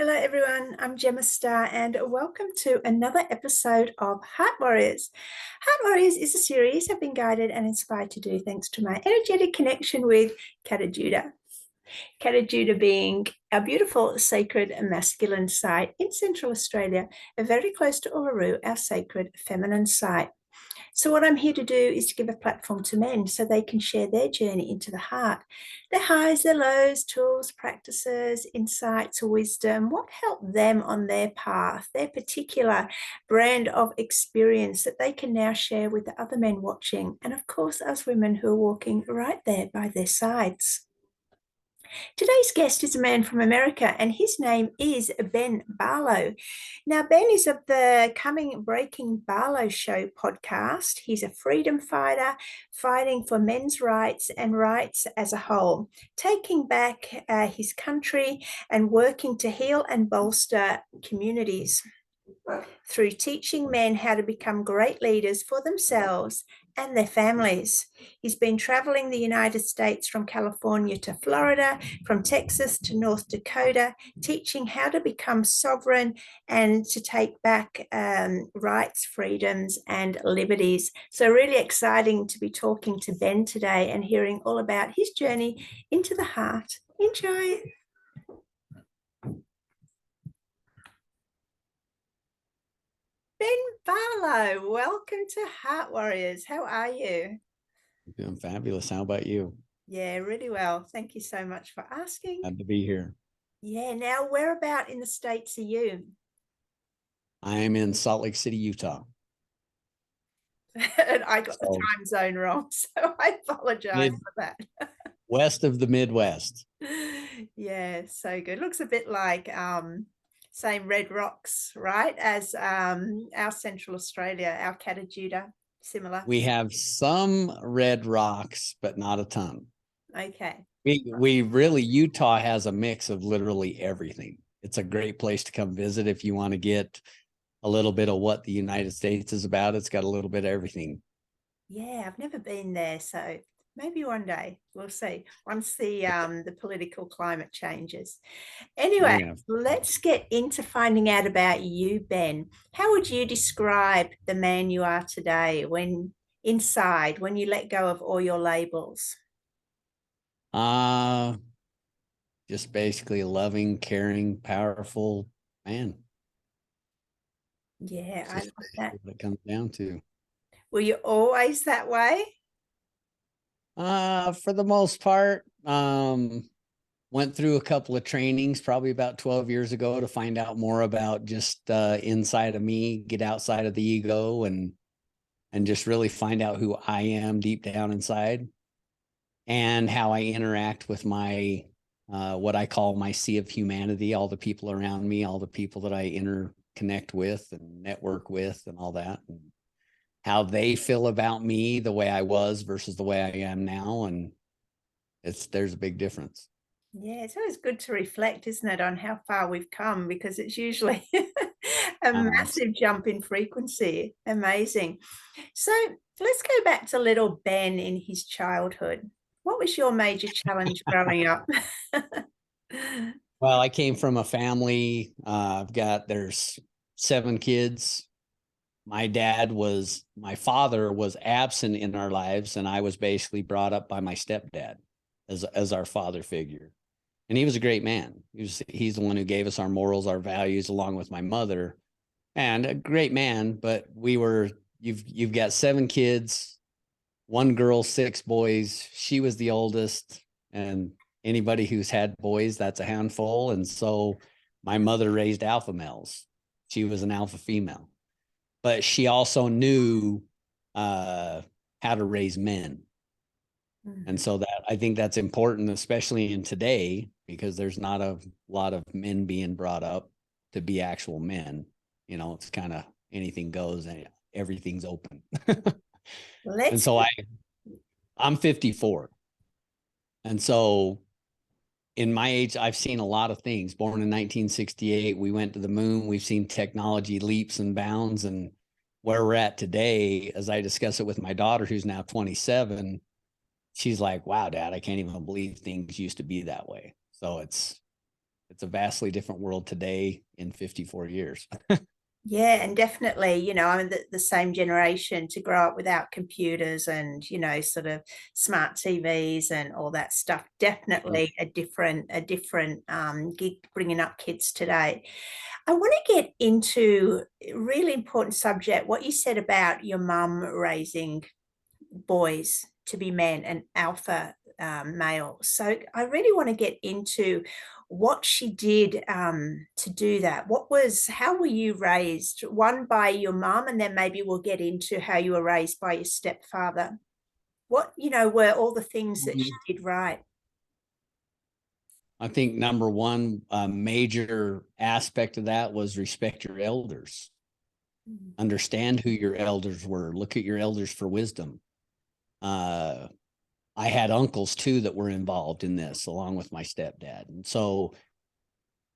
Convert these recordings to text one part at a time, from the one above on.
Hello, everyone. I'm Gemma Starr, and welcome to another episode of Heart Warriors. Heart Warriors is a series I've been guided and inspired to do thanks to my energetic connection with Kata Judah. Kata Judah being a beautiful, sacred, masculine site in Central Australia, very close to Uluru, our sacred feminine site. So what I'm here to do is to give a platform to men so they can share their journey into the heart, their highs, their lows, tools, practices, insights, wisdom, what helped them on their path, their particular brand of experience that they can now share with the other men watching, and of course us women who are walking right there by their sides. Today's guest is a man from America, and his name is Ben Barlow. Now, Ben is of the Coming Breaking Barlow Show podcast. He's a freedom fighter, fighting for men's rights and rights as a whole, taking back his country and working to heal and bolster communities through teaching men how to become great leaders for themselves and their families. He's been traveling the United States from California to Florida, from Texas to North Dakota, teaching how to become sovereign and to take back rights, freedoms, and liberties. So really exciting to be talking to Ben today and hearing all about his journey into the heart. Enjoy. Ben Barlow, welcome to Heart Warriors. How are you? Doing fabulous. How about you? Yeah, really well. Thank you so much for asking. Glad to be here. Yeah, now whereabout in the States are you? I am in Salt Lake City, Utah. And I got the time zone wrong, so I apologize for that. West of the Midwest. Yeah, so good. Looks a bit like same red rocks, right? As our Central Australia, our Kata Judah, similar. We have some red rocks, but not a ton. Okay. We really, Utah has a mix of literally everything. It's a great place to come visit if you want to get a little bit of what the United States is about. It's got a little bit of everything. Yeah, I've never been there, so maybe one day we'll see once the political climate changes. Anyway, let's get into finding out about you, Ben. How would you describe the man you are today when inside, when you let go of all your labels? Just basically a loving, caring, powerful man. Yeah, I love that. What it comes down to. Were you always that way? For the most part, went through a couple of trainings probably about 12 years ago to find out more about just inside of me, get outside of the ego and just really find out who I am deep down inside and how I interact with my what I call my sea of humanity, all the people around me, all the people that I interconnect with and network with and all that, and how they feel about me, the way I was versus the way I am now. And there's a big difference. Yeah, it's always good to reflect, isn't it, on how far we've come, because it's usually a massive jump in frequency. Amazing. So let's go back to little Ben in his childhood. What was your major challenge growing up? Well, I came from a family. There's 7 kids. My father was absent in our lives, and I was basically brought up by my stepdad as our father figure. And he was a great man. He's the one who gave us our morals, our values, along with my mother, and a great man. But you've got 7 kids, 1 girl, 6 boys. She was the oldest, and anybody who's had boys, that's a handful. And so my mother raised alpha males. She was an alpha female, but she also knew how to raise men. And so I think that's important, especially in today, because there's not a lot of men being brought up to be actual men. You know, it's kind of anything goes and everything's open. And so I'm 54. And so in my age, I've seen a lot of things. Born in 1968, we went to the moon. We've seen technology leaps and bounds. And where we're at today, as I discuss it with my daughter, who's now 27, she's like, wow, Dad, I can't even believe things used to be that way. So it's it's a vastly different world today in 54 years. Yeah, and definitely, I mean, the same generation to grow up without computers and, sort of smart TVs and all that stuff. Definitely a different gig bringing up kids today. I want to get into a really important subject, what you said about your mum raising boys to be men and alpha male. So I really want to get into what she did to do that. How were you raised? One by your mum, and then maybe we'll get into how you were raised by your stepfather. What, were all the things that she did right? I think number one major aspect of that was respect your elders. Understand who your elders were. Look at your elders for wisdom. I had uncles too that were involved in this, along with my stepdad, and so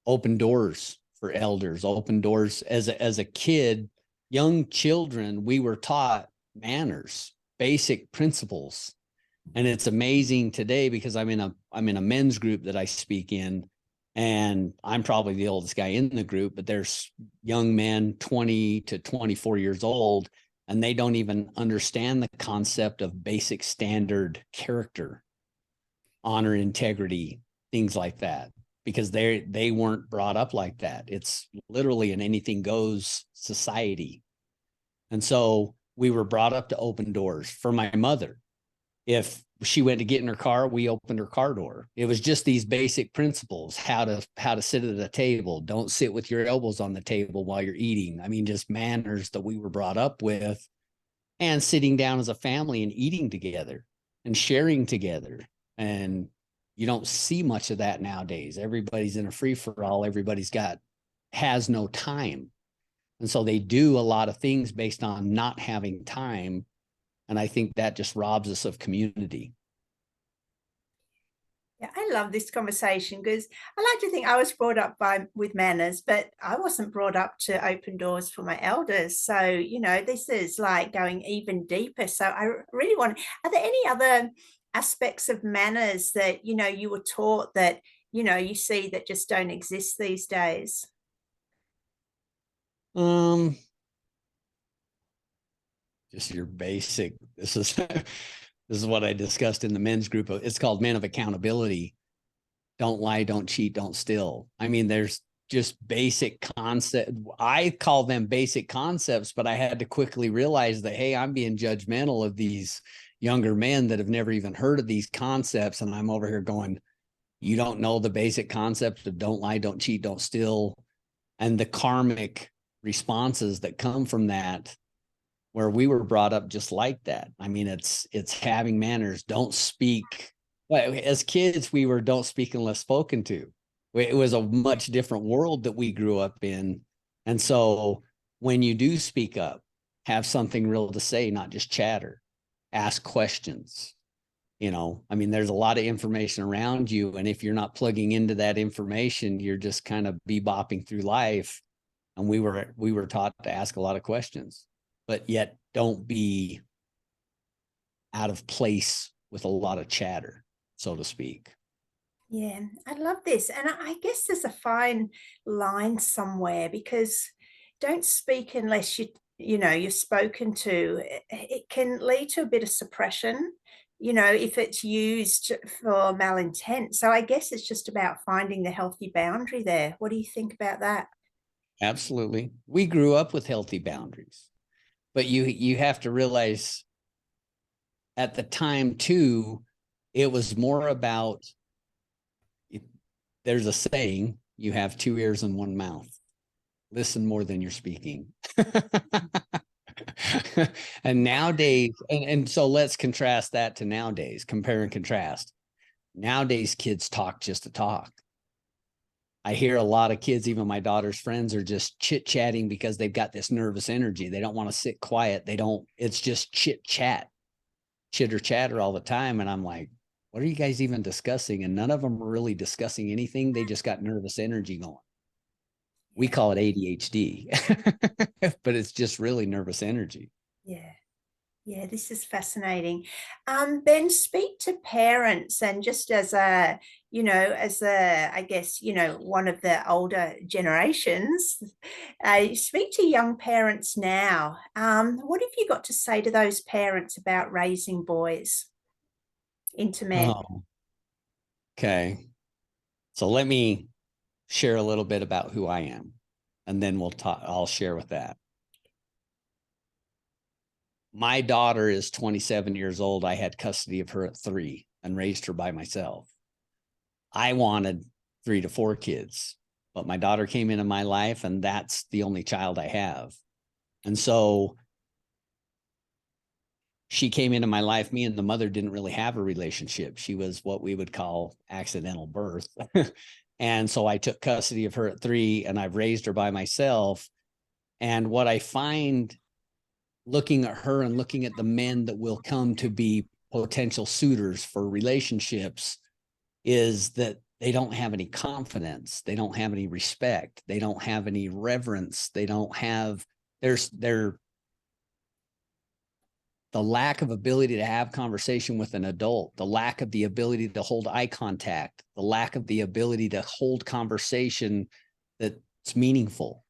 open doors for elders. Open doors as a kid. Young children, we were taught manners, basic principles. And it's amazing today because I'm in a men's group that I speak in, and I'm probably the oldest guy in the group, but there's young men 20 to 24 years old, and they don't even understand the concept of basic standard character, honor, integrity, things like that, because they weren't brought up like that. It's literally an anything goes society. And so we were brought up to open doors. For my mother, if she went to get in her car, we opened her car door. It was just these basic principles, how to sit at a table. Don't sit with your elbows on the table while you're eating. I mean, just manners that we were brought up with, and sitting down as a family and eating together and sharing together. And you don't see much of that nowadays. Everybody's in a free for all. Has no time. And so they do a lot of things based on not having time. And I think that just robs us of community. Yeah, I love this conversation because I like to think I was brought up with manners, but I wasn't brought up to open doors for my elders. So, this is like going even deeper. So I really are there any other aspects of manners that, you were taught that, you see that just don't exist these days? Just your basic, this is what I discussed in the men's group. It's called Men of Accountability. Don't lie, don't cheat, don't steal. I mean, there's just basic concept. I call them basic concepts, but I had to quickly realize that, hey, I'm being judgmental of these younger men that have never even heard of these concepts. And I'm over here going, you don't know the basic concept of don't lie, don't cheat, don't steal, and the karmic responses that come from that, where we were brought up just like that. I mean, it's having manners. Don't speak. As kids, we were don't speak unless spoken to. It was a much different world that we grew up in. And so when you do speak up, have something real to say, not just chatter. Ask questions. I mean, there's a lot of information around you. And if you're not plugging into that information, you're just kind of bebopping through life. And we were taught to ask a lot of questions, but yet don't be out of place with a lot of chatter, so to speak. Yeah, I love this. And I guess there's a fine line somewhere because don't speak unless you're spoken to. It can lead to a bit of suppression, if it's used for malintent. So I guess it's just about finding the healthy boundary there. What do you think about that? Absolutely. We grew up with healthy boundaries, but you have to realize at the time too, it was more about, there's a saying, you have two ears and one mouth. Listen more than you're speaking. And nowadays, and so let's contrast that to nowadays, compare and contrast. Nowadays, kids talk just to talk. I hear a lot of kids, even my daughter's friends, are just chit chatting because they've got this nervous energy. They don't want to sit quiet. It's just chit chat, chitter chatter all the time. And I'm like, what are you guys even discussing? And none of them are really discussing anything. They just got nervous energy going. We call it ADHD, but it's just really nervous energy. Yeah. Yeah, this is fascinating. Ben, speak to parents, and just as a, I guess, one of the older generations, speak to young parents now. What have you got to say to those parents about raising boys into men? Oh, okay. So let me share a little bit about who I am, and then I'll share with that. My daughter is 27 years old. I had custody of her at 3 and raised her by myself. I wanted 3 to 4 kids, but my daughter came into my life, and that's the only child I have. And so she came into my life. Me and the mother didn't really have a relationship. She was what we would call accidental birth. And so I took custody of her at 3, and I've raised her by myself. And what I find looking at her and looking at the men that will come to be potential suitors for relationships is that they don't have any confidence. They don't have any respect. They don't have any reverence. They don't have, they're the lack of ability to have conversation with an adult, the lack of the ability to hold eye contact, the lack of the ability to hold conversation that's meaningful.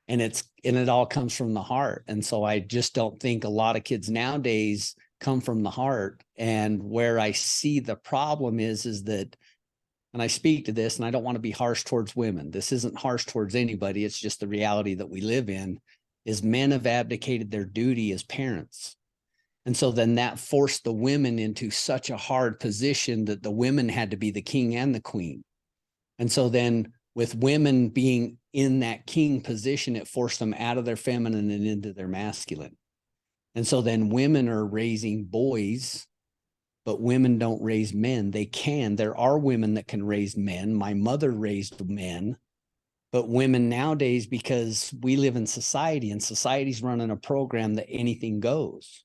And it all comes from the heart. And so I just don't think a lot of kids nowadays come from the heart. And where I see the problem is that, and I speak to this, and I don't want to be harsh towards women. This isn't harsh towards anybody. It's just the reality that we live in, is men have abdicated their duty as parents. And so then that forced the women into such a hard position that the women had to be the king and the queen. And so then with women being in that king position, it forced them out of their feminine and into their masculine. And so then women are raising boys, but women don't raise men. They can. There are women that can raise men. My mother raised men, but women nowadays, because we live in society and society's running a program that anything goes.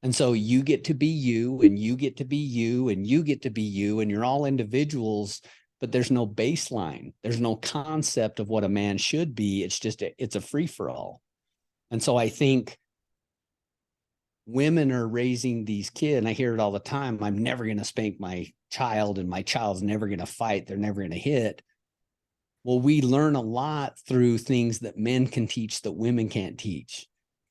And so you get to be you, and you get to be you, and you get to be you, and you're all individuals, but there's no baseline. There's no concept of what a man should be. It's just, it's a free for all. And so I think women are raising these kids, and I hear it all the time. I'm never going to spank my child, and my child's never going to fight. They're never going to hit. Well, we learn a lot through things that men can teach that women can't teach.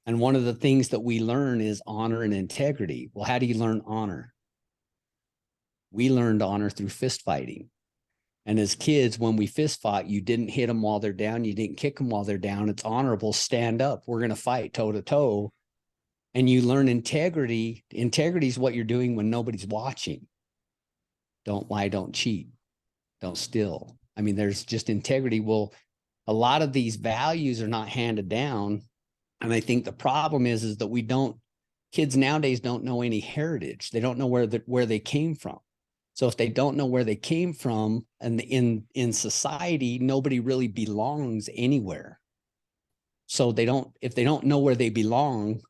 And one of the things that we learn is honor and integrity. Well, how do you learn honor? We learned honor through fist fighting. And as kids, when we fist fought, you didn't hit them while they're down. You didn't kick them while they're down. It's honorable. Stand up. We're going to fight toe to toe. And you learn integrity. Integrity is what you're doing when nobody's watching. Don't lie. Don't cheat. Don't steal. I mean, there's just integrity. Well, a lot of these values are not handed down. And I think the problem is that kids nowadays don't know any heritage. They don't know where they came from. So if they don't know where they came from, and in society, nobody really belongs anywhere. So if they don't know where they belong,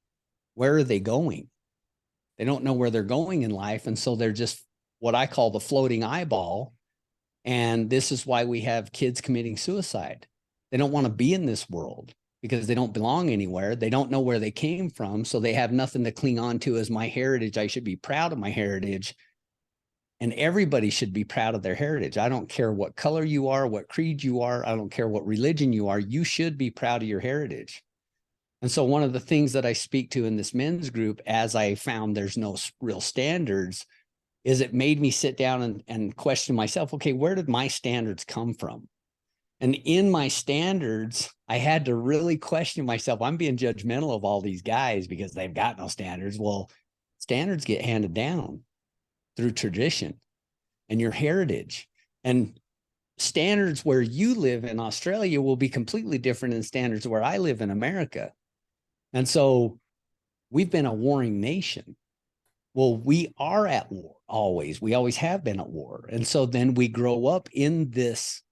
where are they going? They don't know where they're going in life. And so they're just what I call the floating eyeball. And this is why we have kids committing suicide. They don't want to be in this world because they don't belong anywhere. They don't know where they came from. So they have nothing to cling on to as my heritage. I should be proud of my heritage. And everybody should be proud of their heritage. I don't care what color you are, what creed you are. I don't care what religion you are. You should be proud of your heritage. And so one of the things that I speak to in this men's group, as I found there's no real standards, is it made me sit down and question myself, okay, where did my standards come from? And in my standards, I had to really question myself. I'm being judgmental of all these guys because they've got no standards. Well, standards get handed down through tradition and your heritage. And standards where you live in Australia will be completely different than standards where I live in America. And so we've been a warring nation. Well, we are at war always. We always have been at war. And so then we grow up in this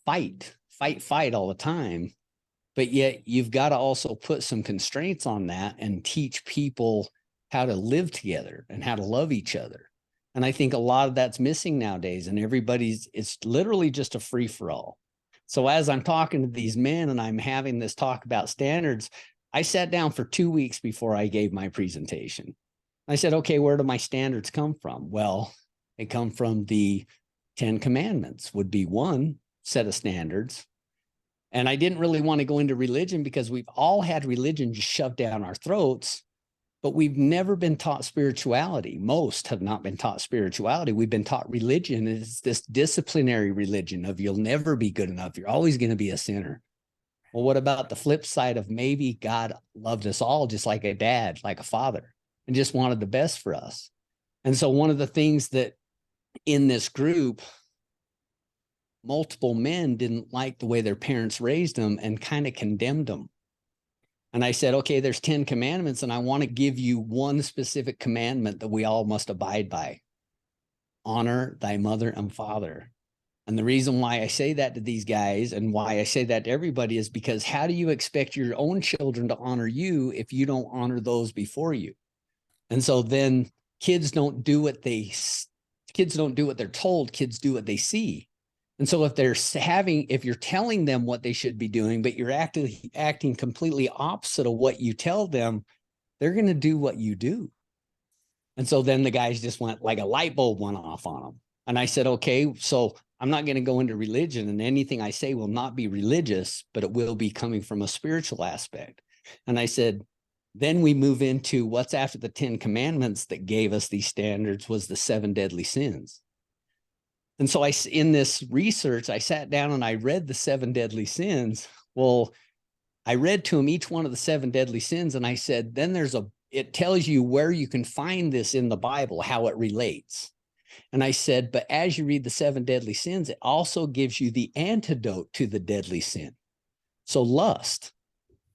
fight all the time. But yet you've got to also put some constraints on that and teach people how to live together and how to love each other. And I think a lot of that's missing nowadays, and it's literally just a free for all. So as I'm talking to these men and I'm having this talk about standards, I sat down for 2 weeks before I gave my presentation. I said, okay, where do my standards come from? Well, they come from the 10 Commandments would be one set of standards. And I didn't really want to go into religion because we've all had religion just shoved down our throats, but we've never been taught spirituality. Most have not been taught spirituality. We've been taught religion is this disciplinary religion of you'll never be good enough. You're always going to be a sinner. Well, what about the flip side of maybe God loved us all just like a dad, like a father, and just wanted the best for us? And so one of the things that in this group, multiple men didn't like the way their parents raised them and kind of condemned them. And I said, okay, there's 10 commandments, and I want to give you one specific commandment that we all must abide by. Honor thy mother and father. And the reason why I say that to these guys and why I say that to everybody is because how do you expect your own children to honor you if you don't honor those before you? And so then kids don't do what they're told, kids do what they see. And so if you're telling them what they should be doing, but you're acting completely opposite of what you tell them, they're going to do what you do. And so then the guys just went like a light bulb went off on them. And I said, okay, so I'm not going to go into religion, and anything I say will not be religious, but it will be coming from a spiritual aspect. And I said, then we move into what's after the 10 Commandments that gave us these standards was the 7 deadly sins. And so in this research, I sat down and I read the 7 deadly sins. Well, I read to him each one of the 7 deadly sins. And I said, then it tells you where you can find this in the Bible, how it relates. And I said, but as you read the 7 deadly sins, it also gives you the antidote to the deadly sin. So lust.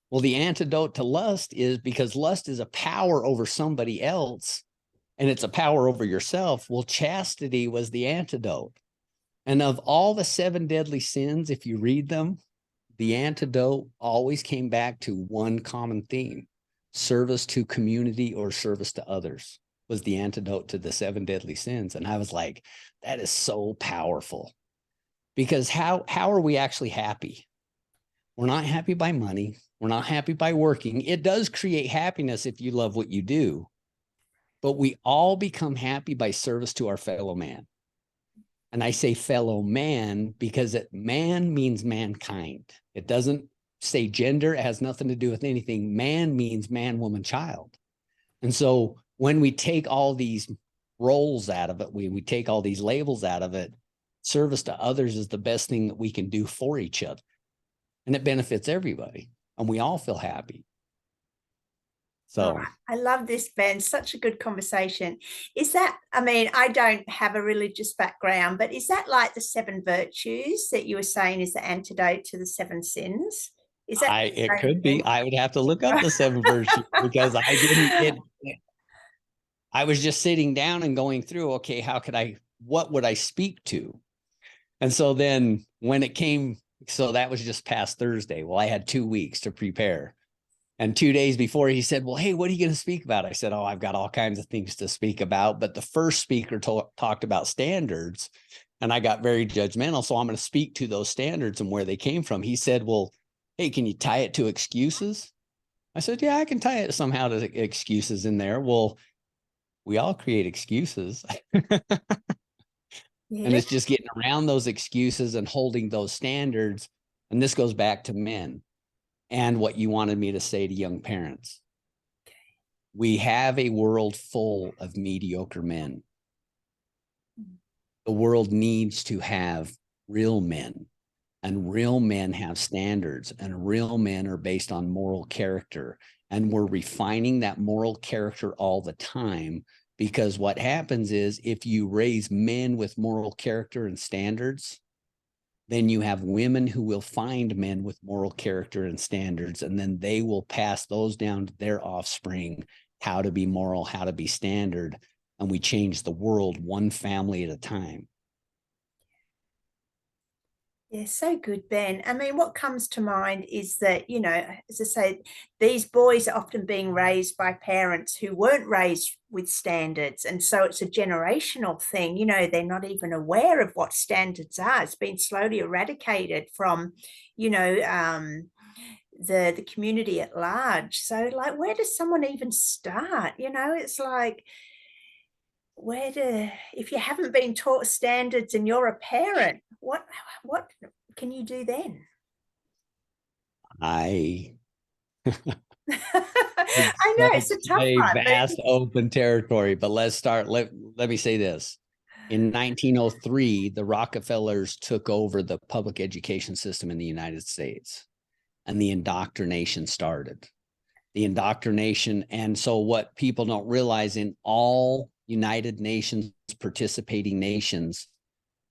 Well, the antidote to lust is because lust is a power over somebody else, and it's a power over yourself. Well, chastity was the antidote. And of all the 7 deadly sins, if you read them, the antidote always came back to one common theme: service to community or service to others was the antidote to the 7 deadly sins. And I was like, that is so powerful, because how are we actually happy? We're not happy by money. We're not happy by working. It does create happiness if you love what you do, but we all become happy by service to our fellow man. And I say fellow man because man means mankind. It doesn't say gender. It has nothing to do with anything. Man means man, woman, child. And so when we take all these roles out of it, we take all these labels out of it, service to others is the best thing that we can do for each other. And it benefits everybody, and we all feel happy. So I love this, Ben. Such a good conversation. Is that, I mean, I don't have a religious background, but is that like the 7 virtues that you were saying is the antidote to the 7 sins? Is that it could be. I would have to look up the 7 virtues because I was just sitting down and going through, okay, what would I speak to? And so then when it came, so that was just past Thursday. Well, I had 2 weeks to prepare. And 2 days before, he said, well, hey, what are you going to speak about? I said, oh, I've got all kinds of things to speak about. But the first speaker talked about standards, and I got very judgmental. So I'm going to speak to those standards and where they came from. He said, well, hey, can you tie it to excuses? I said, yeah, I can tie it somehow to excuses in there. Well, we all create excuses. And it's just getting around those excuses and holding those standards. And this goes back to men and what you wanted me to say to young parents. Okay. We have a world full of mediocre men. The world needs to have real men, and real men have standards, and real men are based on moral character. And we're refining that moral character all the time, because what happens is if you raise men with moral character and standards, then you have women who will find men with moral character and standards, and then they will pass those down to their offspring, how to be moral, how to be standard, and we change the world one family at a time. Yeah, so good, Ben. I mean, what comes to mind is that, you know, as I say, these boys are often being raised by parents who weren't raised with standards. And so it's a generational thing. You know, they're not even aware of what standards are. It's been slowly eradicated from, you know, the community at large. So like, where does someone even start? You know, it's like, if you haven't been taught standards and you're a parent, what can you do then? I I It's know it's a such tough a one, but vast open territory, but let's start. Let me say this. In 1903, the Rockefellers took over the public education system in the United States, and the indoctrination started. The indoctrination. And so what people don't realize, in all United Nations participating nations,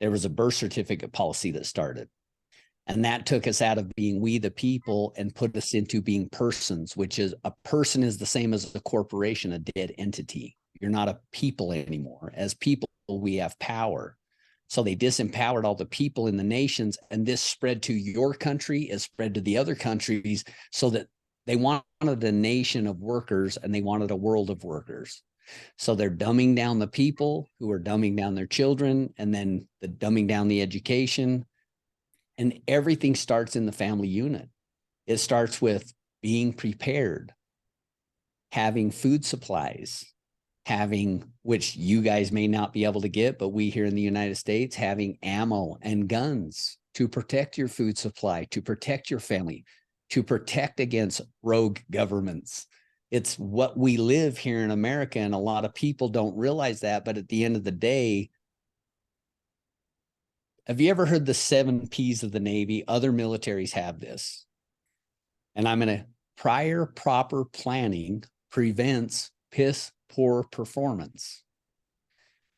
there was a birth certificate policy that started. And that took us out of being we the people and put us into being persons, which is, a person is the same as a corporation, a dead entity. You're not a people anymore. As people, we have power. So they disempowered all the people in the nations, and this spread to your country, it spread to the other countries, so that they wanted a nation of workers and they wanted a world of workers. So they're dumbing down the people who are dumbing down their children, and then the dumbing down the education. And everything starts in the family unit. It starts with being prepared, having food supplies, having, which you guys may not be able to get, but we here in the United States, having ammo and guns to protect your food supply, to protect your family, to protect against rogue governments. It's what we live here in America, and a lot of people don't realize that. But at the end of the day, have you ever heard the 7 P's of the Navy? Other militaries have this. And I'm going to, prior proper planning prevents piss poor performance.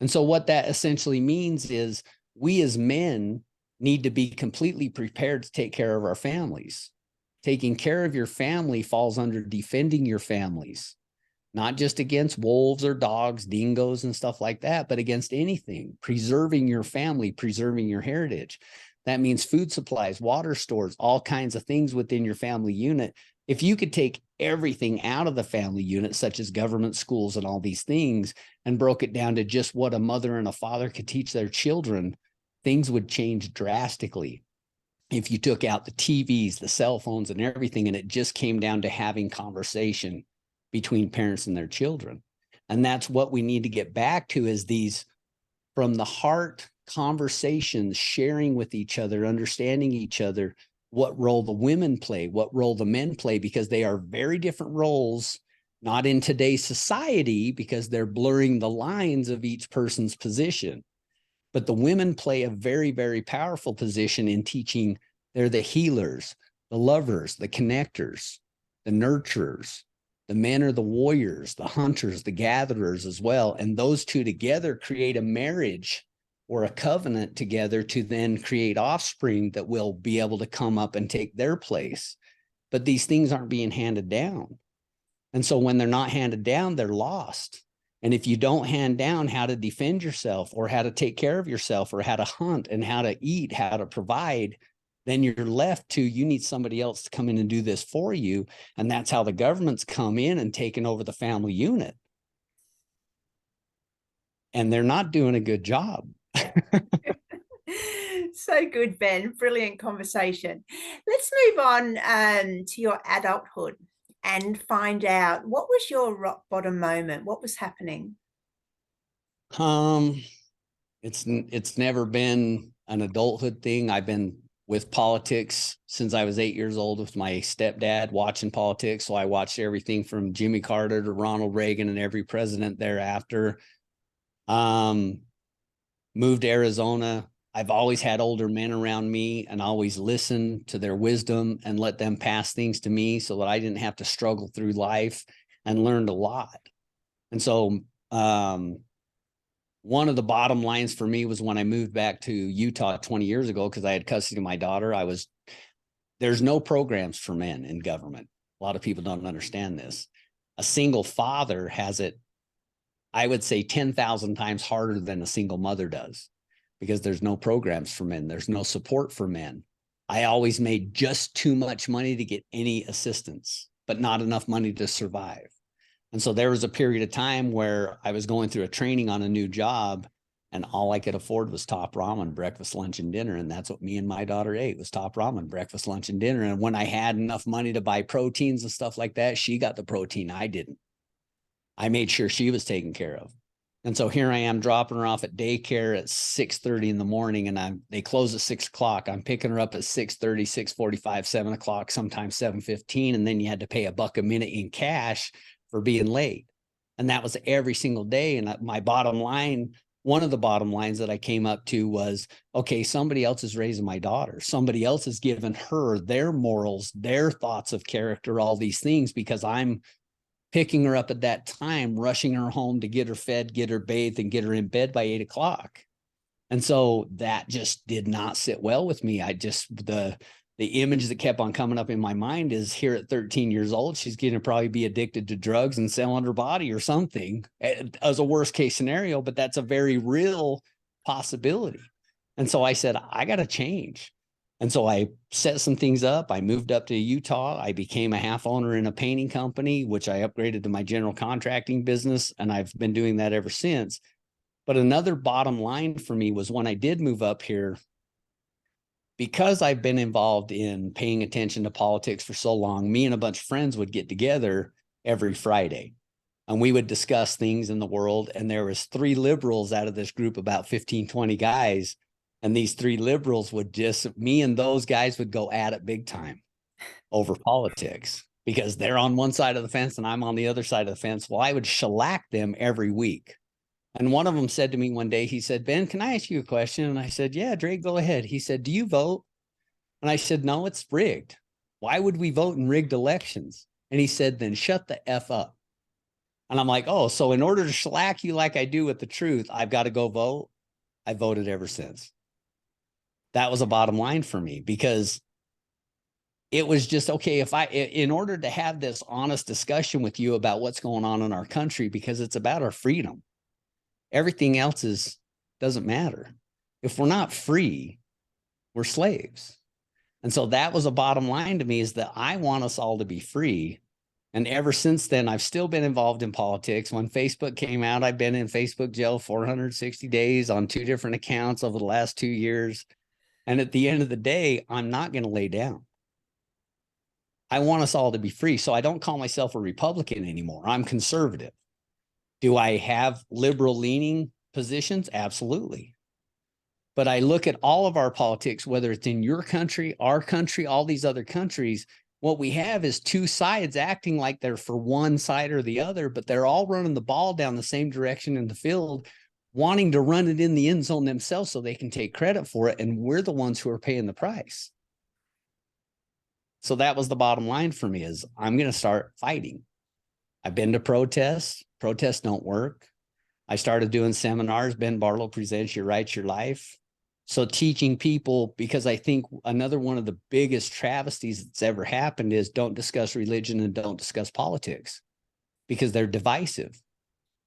And so what that essentially means is, we as men need to be completely prepared to take care of our families. Taking care of your family falls under defending your families, not just against wolves or dogs, dingoes and stuff like that, but against anything. Preserving your family, preserving your heritage. That means food supplies, water stores, all kinds of things within your family unit. If you could take everything out of the family unit, such as government schools and all these things, and broke it down to just what a mother and a father could teach their children, things would change drastically. If you took out the TVs, the cell phones and everything, and it just came down to having conversation between parents and their children. And that's what we need to get back to, is these from the heart conversations, sharing with each other, understanding each other, what role the women play, what role the men play, because they are very different roles, not in today's society, because they're blurring the lines of each person's position. But the women play a very, very powerful position in teaching. They're the healers, the lovers, the connectors, the nurturers. The men are the warriors, the hunters, the gatherers as well. And those two together create a marriage or a covenant together to then create offspring that will be able to come up and take their place. But these things aren't being handed down. And so when they're not handed down, they're lost. And if you don't hand down how to defend yourself, or how to take care of yourself, or how to hunt and how to eat, how to provide, then you're left to, you need somebody else to come in and do this for you. And that's how the government's come in and taken over the family unit. And they're not doing a good job. So good, Ben. Brilliant conversation. Let's move on to your adulthood and find out, what was your rock bottom moment? What was happening? It's never been an adulthood thing. I've been with politics since I was 8 years old with my stepdad, watching politics. So I watched everything from Jimmy Carter to Ronald Reagan and every president thereafter. Moved to Arizona. I've always had older men around me, and always listened to their wisdom and let them pass things to me, so that I didn't have to struggle through life, and learned a lot. And so one of the bottom lines for me was when I moved back to Utah 20 years ago, because I had custody of my daughter. There's no programs for men in government. A lot of people don't understand this. A single father has it, I would say, 10,000 times harder than a single mother does, because there's no programs for men. There's no support for men. I always made just too much money to get any assistance, but not enough money to survive. And so there was a period of time where I was going through a training on a new job, And all I could afford was top ramen, breakfast, lunch, and dinner. And that's what me and my daughter ate, was top ramen, breakfast, lunch, and dinner. And when I had enough money to buy proteins and stuff like that, she got the protein. I didn't. I made sure she was taken care of. And so here I am dropping her off at daycare at 6:30 in the morning, and they close at 6 o'clock. I'm picking her up at 6:30, 6:45, 7 o'clock, sometimes 7:15. And then you had to pay $1 a minute in cash for being late. And that was every single day. And my bottom line, one of the bottom lines that I came up to was, okay, somebody else is raising my daughter. Somebody else is giving her their morals, their thoughts of character, all these things, because I'm picking her up at that time, rushing her home to get her fed, get her bathed, and get her in bed by 8 o'clock. And so that just did not sit well with me. The image that kept on coming up in my mind is, here at 13 years old, she's going to probably be addicted to drugs and selling her body or something, as a worst case scenario, but that's a very real possibility. And so I said, I got to change. And so I set some things up. I moved up to Utah. I became a half owner in a painting company, which I upgraded to my general contracting business. And I've been doing that ever since. But another bottom line for me was, when I did move up here, because I've been involved in paying attention to politics for so long, me and a bunch of friends would get together every Friday, and we would discuss things in the world. And there was 3 liberals out of this group, about 15, 20 guys. And these 3 liberals me and those guys would go at it big time over politics, because they're on one side of the fence and I'm on the other side of the fence. Well, I would shellac them every week. And one of them said to me one day, he said, Ben, can I ask you a question? And I said, yeah, Drake, go ahead. He said, do you vote? And I said, no, it's rigged. Why would we vote in rigged elections? And he said, then shut the F up. And I'm like, oh, so in order to shellac you like I do with the truth, I've got to go vote? I voted ever since. That was a bottom line for me, because it was just, okay, in order to have this honest discussion with you about what's going on in our country, because it's about our freedom, everything else doesn't matter. If we're not free, we're slaves. And so that was a bottom line to me, is that I want us all to be free. And ever since then, I've still been involved in politics. When Facebook came out, I've been in Facebook jail 460 days on 2 different accounts over the last 2 years. And at the end of the day, I'm not going to lay down. I want us all to be free. So I don't call myself a Republican anymore. I'm conservative. Do I have liberal leaning positions? Absolutely. But I look at all of our politics, whether it's in your country, our country, all these other countries, what we have is 2 sides acting like they're for one side or the other, but they're all running the ball down the same direction in the field, wanting to run it in the end zone themselves so they can take credit for it. And we're the ones who are paying the price. So that was the bottom line for me, is I'm going to start fighting. I've been to protests. Protests don't work. I started doing seminars. Ben Barlow presents Your Rights, Your Life. So teaching people, because I think another one of the biggest travesties that's ever happened is, don't discuss religion and don't discuss politics, because they're divisive.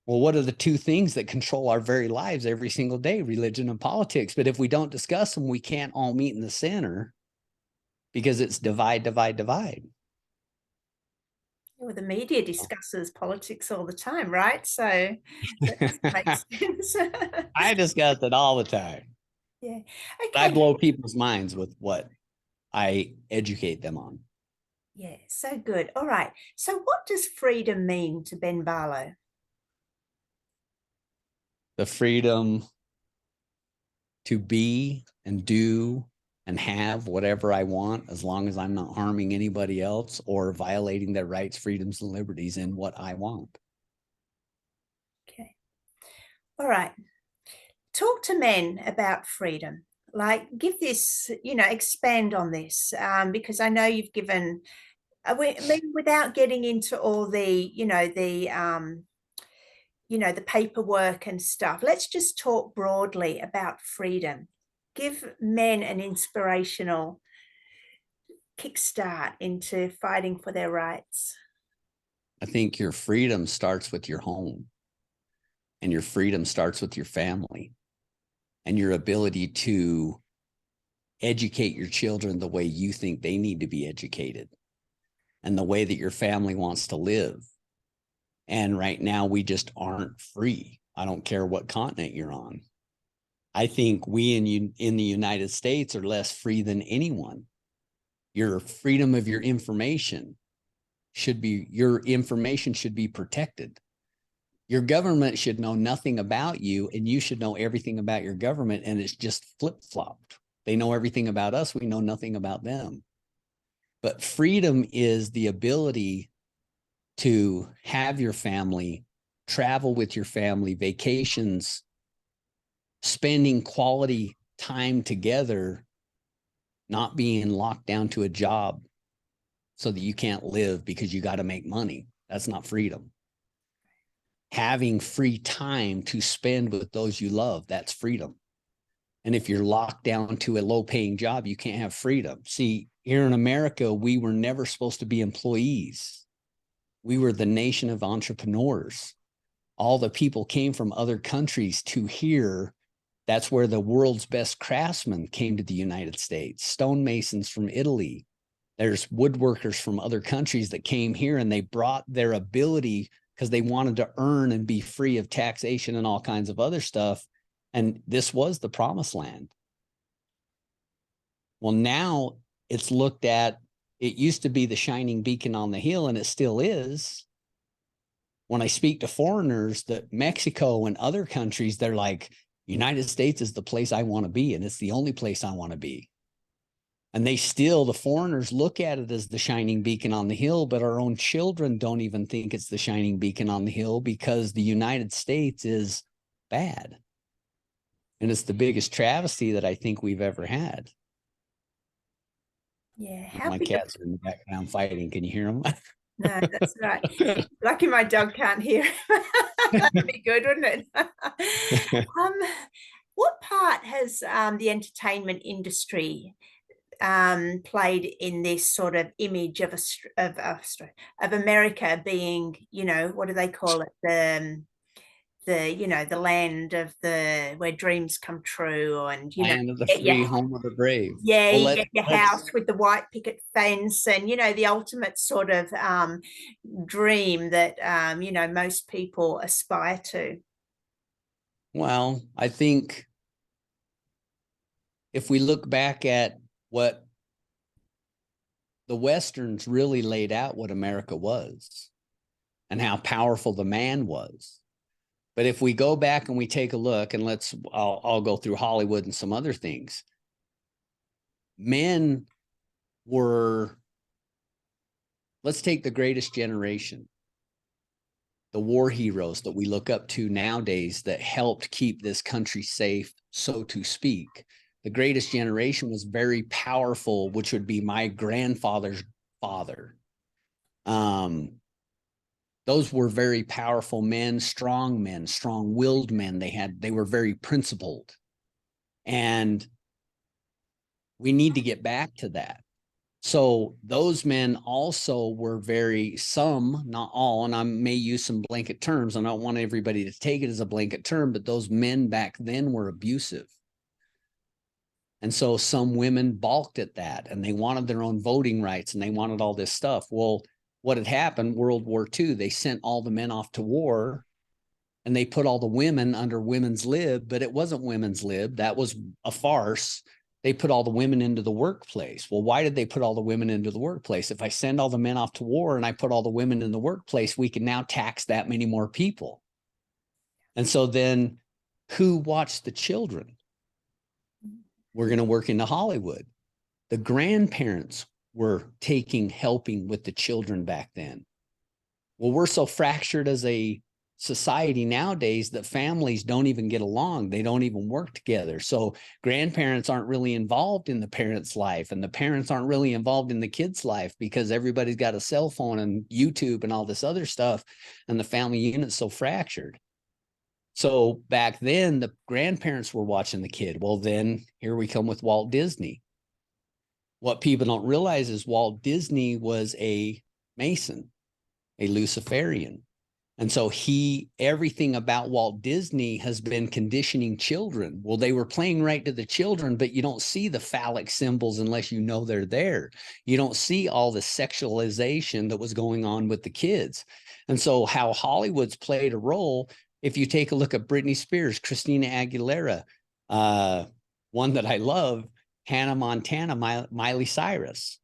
Well, what are the 2 things that control our very lives every single day? Religion and politics. But if we don't discuss them, we can't all meet in the center, because it's divide, divide, divide. Well, the media discusses politics all the time, right? So that makes sense. I discuss it all the time. Yeah. I Okay. blow people's minds with what I educate them on. Yeah, so good. All right. So what does freedom mean to Ben Barlow? The freedom to be and do and have whatever I want, as long as I'm not harming anybody else or violating their rights, freedoms, and liberties in what I want. Okay. All right. Talk to men about freedom. Like, give this, expand on this, because I know you've given, maybe without getting into all the paperwork and stuff. Let's just talk broadly about freedom. Give men an inspirational kickstart into fighting for their rights. I think your freedom starts with your home, and your freedom starts with your family, and your ability to educate your children the way you think they need to be educated, and the way that your family wants to live. And right now, we just aren't free. I don't care what continent you're on. I think we in the United States are less free than anyone. Your freedom of your information should be protected. Your government should know nothing about you, and you should know everything about your government, and it's just flip-flopped. They know everything about us. We know nothing about them. But freedom is the ability to have your family, travel with your family, vacations, spending quality time together, not being locked down to a job so that you can't live because you got to make money. That's not freedom. Having free time to spend with those you love, that's freedom. And if you're locked down to a low-paying job, you can't have freedom. See, here in America, we were never supposed to be employees. We were the nation of entrepreneurs. All the people came from other countries to here. That's where the world's best craftsmen came to the United States. Stonemasons from Italy. There's woodworkers from other countries that came here, and they brought their ability because they wanted to earn and be free of taxation and all kinds of other stuff. And this was the promised land. Well, now it's looked at, it used to be the shining beacon on the hill, and it still is. When I speak to foreigners, that Mexico and other countries, they're like, United States is the place I want to be, and it's the only place I want to be. And they still, the foreigners look at it as the shining beacon on the hill, but our own children don't even think it's the shining beacon on the hill because the United States is bad. And it's the biggest travesty that I think we've ever had. Yeah. My cats are in the background fighting. Can you hear them? No, that's right. Lucky my dog can't hear. That'd be good, wouldn't it? What part has the entertainment industry played in this sort of image of America being, you know, what do they call it? The land of the where dreams come true, and you know, Land of the free, home of the brave. yeah, Well, you get your house with the white picket fence, and you know, the ultimate sort of dream that you know, most people aspire to. well, I think if we look back at what the Westerns really laid out what America was and how powerful the man was. But if we go back and we take a look, and I'll go through Hollywood and some other things. Men were, let's take the greatest generation, the war heroes that we look up to nowadays that helped keep this country safe, so to speak. The greatest generation was very powerful, which would be my grandfather's father. Those were very powerful men, strong-willed men. They were very principled. And we need to get back to that. So those men also were some, not all, and I may use some blanket terms. I don't want everybody to take it as a blanket term, but those men back then were abusive. And so some women balked at that, and they wanted their own voting rights, and they wanted all this stuff. Well, what had happened, World War II, they sent all the men off to war, and they put all the women under women's lib, but it wasn't women's lib. That was a farce. They put all the women into the workplace. Well, why did they put all the women into the workplace? If I send all the men off to war and I put all the women in the workplace, we can now tax that many more people. And so then who watched the children? We're going to work into Hollywood. The grandparents were helping with the children back then. Well, we're so fractured as a society nowadays that families don't even get along. They don't even work together. So grandparents aren't really involved in the parents' life, and the parents aren't really involved in the kids' life because everybody's got a cell phone and YouTube and all this other stuff, and the family unit's so fractured. So back then, the grandparents were watching the kid. Well, then here we come with Walt Disney. What people don't realize is Walt Disney was a Mason, a Luciferian. And so everything about Walt Disney has been conditioning children. Well, they were playing right to the children, but you don't see the phallic symbols unless you know they're there. You don't see all the sexualization that was going on with the kids. And so how Hollywood's played a role, if you take a look at Britney Spears, Christina Aguilera, One that I love, Hannah Montana, Miley Cyrus.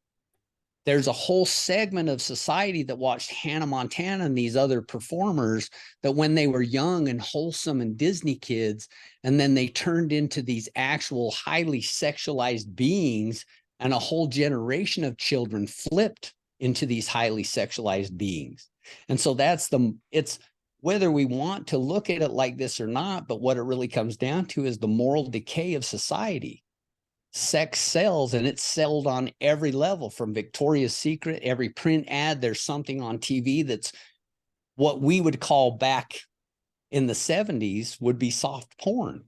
There's a whole segment of society that watched Hannah Montana and these other performers that when they were young and wholesome and Disney kids, and then they turned into these actual highly sexualized beings, and a whole generation of children flipped into these highly sexualized beings. And so it's whether we want to look at it like this or not, but what it really comes down to is the moral decay of society. Sex sells, and it's sold on every level, from Victoria's Secret, every print ad. There's something on TV that's what we would call back in the 70s would be soft porn.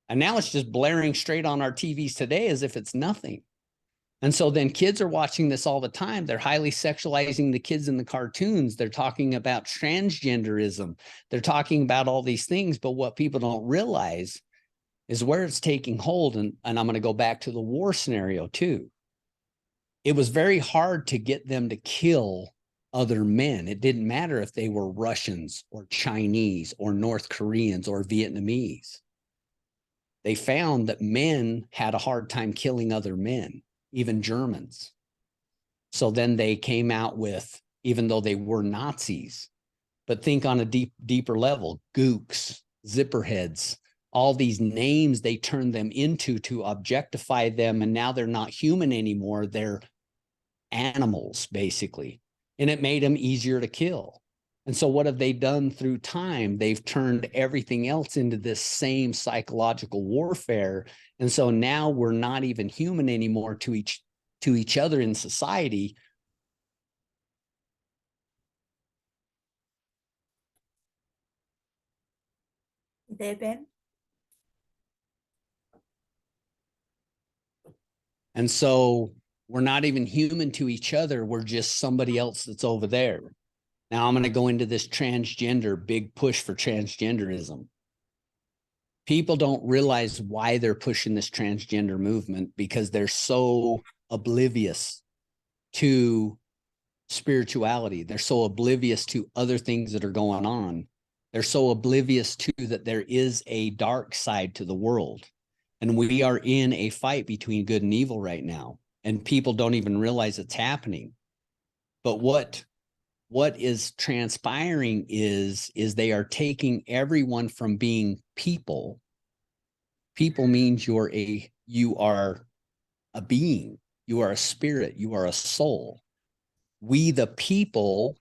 And now it's just blaring straight on our TVs today as if it's nothing. And so then kids are watching this all the time. They're highly sexualizing the kids in the cartoons. They're talking about transgenderism. They're talking about all these things. But what people don't realize is where it's taking hold. And I'm going to go back to the war scenario too. It was very hard to get them to kill other men. It didn't matter if they were Russians or Chinese or North Koreans or Vietnamese. They found that men had a hard time killing other men, even Germans. So then they came out with, even though they were Nazis, but think on a deeper level, gooks, zipperheads, all these names they turned them into to objectify them. And now they're not human anymore. They're animals, basically. And it made them easier to kill. And so what have they done through time? They've turned everything else into this same psychological warfare. And so now we're not even human anymore to each other in society. There, Ben? And so we're not even human to each other. We're just somebody else that's over there. Now I'm going to go into this big push for transgenderism. People don't realize why they're pushing this transgender movement because they're so oblivious to spirituality. They're so oblivious to other things that are going on. They're so oblivious to that there is a dark side to the world. And we are in a fight between good and evil right now. And people don't even realize it's happening. But what is transpiring is they are taking everyone from being people. People means you are a being, you are a spirit, you are a soul. We the people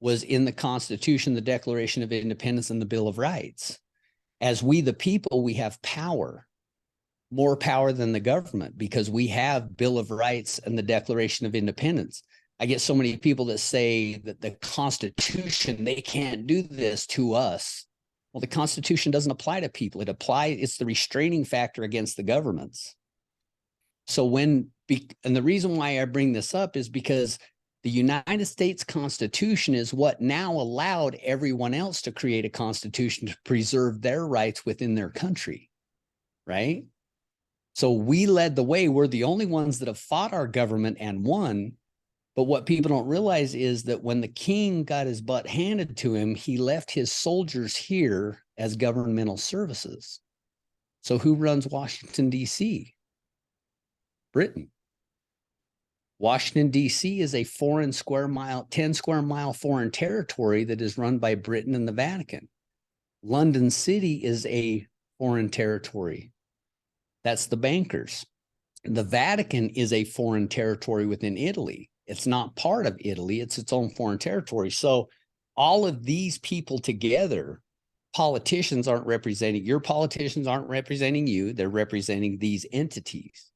was in the Constitution, the Declaration of Independence, and the Bill of Rights. As we the people, we have power, more power than the government, because we have Bill of Rights and the Declaration of Independence. I get so many people that say that the Constitution, they can't do this to us. Well, the Constitution doesn't apply to people. It's the restraining factor against the governments. So and the reason why I bring this up is because the United States Constitution is what now allowed everyone else to create a constitution to preserve their rights within their country, right? So we led the way. We're the only ones that have fought our government and won. But what people don't realize is that when the king got his butt handed to him, he left his soldiers here as governmental services. So who runs Washington, D.C.? Britain. Washington, D.C. is a 10 square mile foreign territory that is run by Britain and the Vatican. London City is a foreign territory. That's the bankers. The Vatican is a foreign territory within Italy. It's not part of Italy. It's its own foreign territory. So all of these people together, politicians aren't representing, your politicians aren't representing you. They're representing these entities.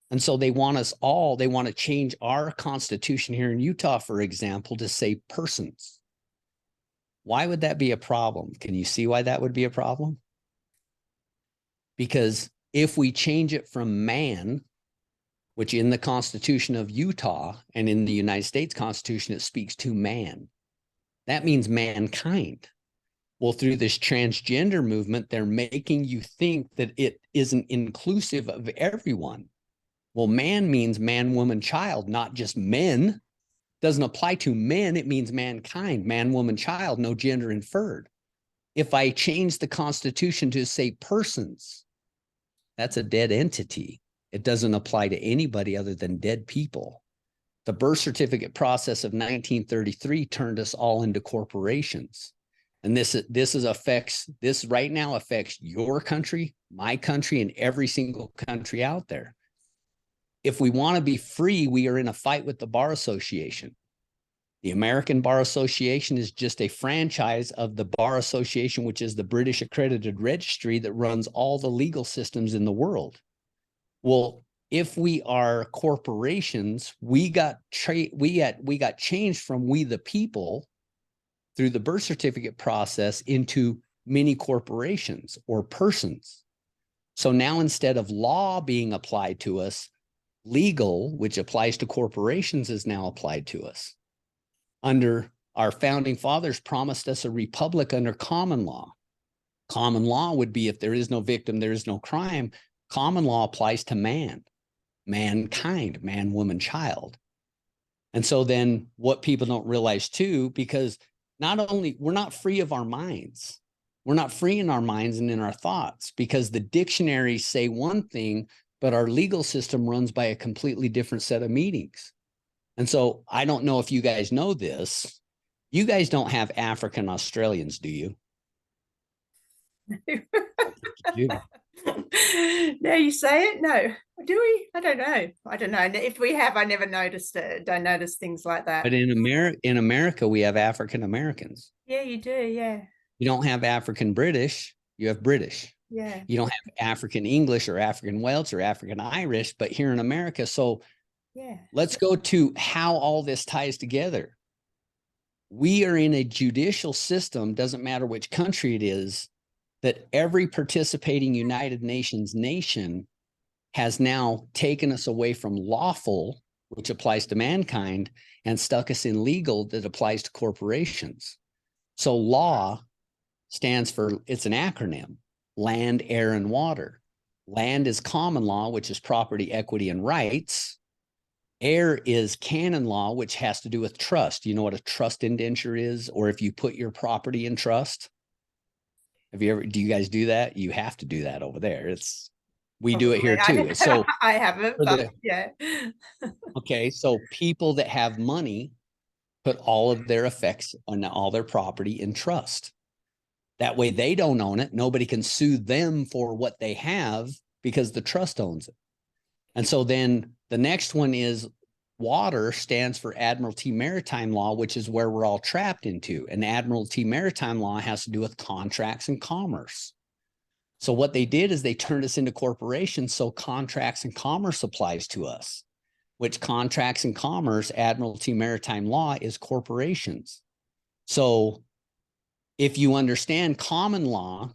And so they want to change our constitution here in Utah, for example, to say persons. Why would that be a problem? Can you see why that would be a problem? Because if we change it from man, which in the Constitution of Utah and in the United States Constitution, it speaks to man. That means mankind. Well, through this transgender movement, they're making you think that it isn't inclusive of everyone. Well, man means man, woman, child, not just men. Doesn't apply to men. It means mankind, man, woman, child, no gender inferred. If I change the Constitution to say persons, That's a dead entity. It doesn't apply to anybody other than dead people. The birth certificate process of 1933 turned us all into corporations. And this right now affects your country, my country, and every single country out there. If we want to be free, we are in a fight with the Bar Association. The American Bar Association is just a franchise of the Bar Association, which is the British accredited registry that runs all the legal systems in the world. Well, if we are corporations, we got changed from we the people through the birth certificate process into mini corporations or persons. So now instead of law being applied to us, legal, which applies to corporations, is now applied to us. Under our founding fathers promised us a republic under common law. Common law would be if there is no victim, there is no crime. Common law applies to man, mankind, man, woman, child. And so then what people don't realize too, because not only we're not free of our minds, we're not free in our minds and in our thoughts, because the dictionaries say one thing, but our legal system runs by a completely different set of meanings. And so I don't know if you guys know this. You guys don't have African Australians, do you? Now you say it. No, do we? I don't know. I don't know. If we have, I never noticed it. Don't notice things like that. But in America, we have African Americans. Yeah, you do. Yeah. You don't have African British. You have British. Yeah. You don't have African English or African Welsh or African Irish, but here in America. So yeah, let's go to how all this ties together. We are in a judicial system, doesn't matter which country it is, that every participating United Nations nation has now taken us away from lawful, which applies to mankind, and stuck us in legal, that applies to corporations. So law stands for, it's an acronym, land, air, and water. Land is common law, which is property, equity, and rights. Air is canon law, which has to do with trust. You know what a trust indenture is, or if you put your property in trust? Do you guys do that? You have to do that over there. We do it here too. So I haven't, but yeah. Okay, so people that have money put all of their effects on all their property in trust. That way they don't own it. Nobody can sue them for what they have because the trust owns it. And so then the next one is water, stands for Admiralty Maritime Law, which is where we're all trapped into. And Admiralty Maritime Law has to do with contracts and commerce. So what they did is they turned us into corporations, so contracts and commerce applies to us, which contracts and commerce, Admiralty Maritime Law, is corporations. So if you understand common law,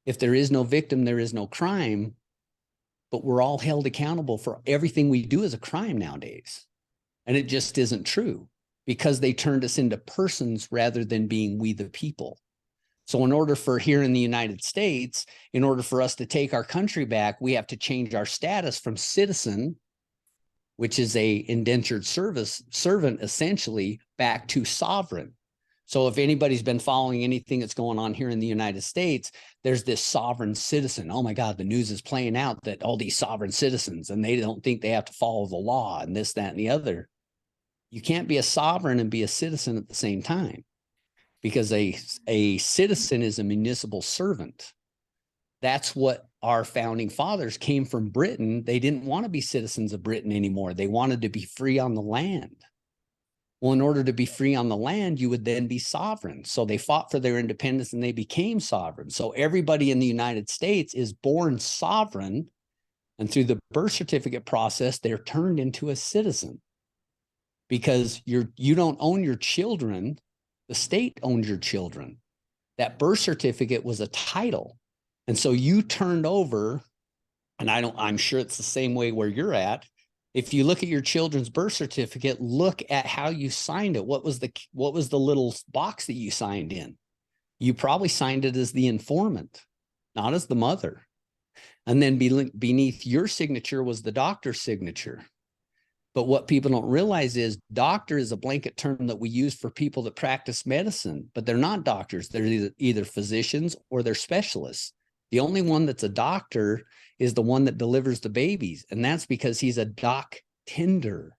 if there is no victim, there is no crime, but we're all held accountable for everything we do as a crime nowadays. And it just isn't true, because they turned us into persons rather than being we the people. So in order for here in the United States, in order for us to take our country back, we have to change our status from citizen, which is a indentured servant essentially, back to sovereign. So if anybody's been following anything that's going on here in the United States, there's this sovereign citizen. Oh my God, the news is playing out that all these sovereign citizens, and they don't think they have to follow the law and this, that, and the other. You can't be a sovereign and be a citizen at the same time, because a citizen is a municipal servant. That's what our founding fathers came from Britain. They didn't want to be citizens of Britain anymore. They wanted to be free on the land. Well, in order to be free on the land, you would then be sovereign. So they fought for their independence and they became sovereign. So everybody in the United States is born sovereign, and through the birth certificate process, they're turned into a citizen, because you don't own your children. The state owns your children. That birth certificate was a title. And so you turned over, and I'm sure it's the same way where you're at. If you look at your children's birth certificate, look at how you signed it. What was the little box that you signed in? You probably signed it as the informant, not as the mother. And then beneath your signature was the doctor's signature. But what people don't realize is doctor is a blanket term that we use for people that practice medicine, but they're not doctors. They're either physicians or they're specialists. The only one that's a doctor is the one that delivers the babies. And that's because he's a doc tender.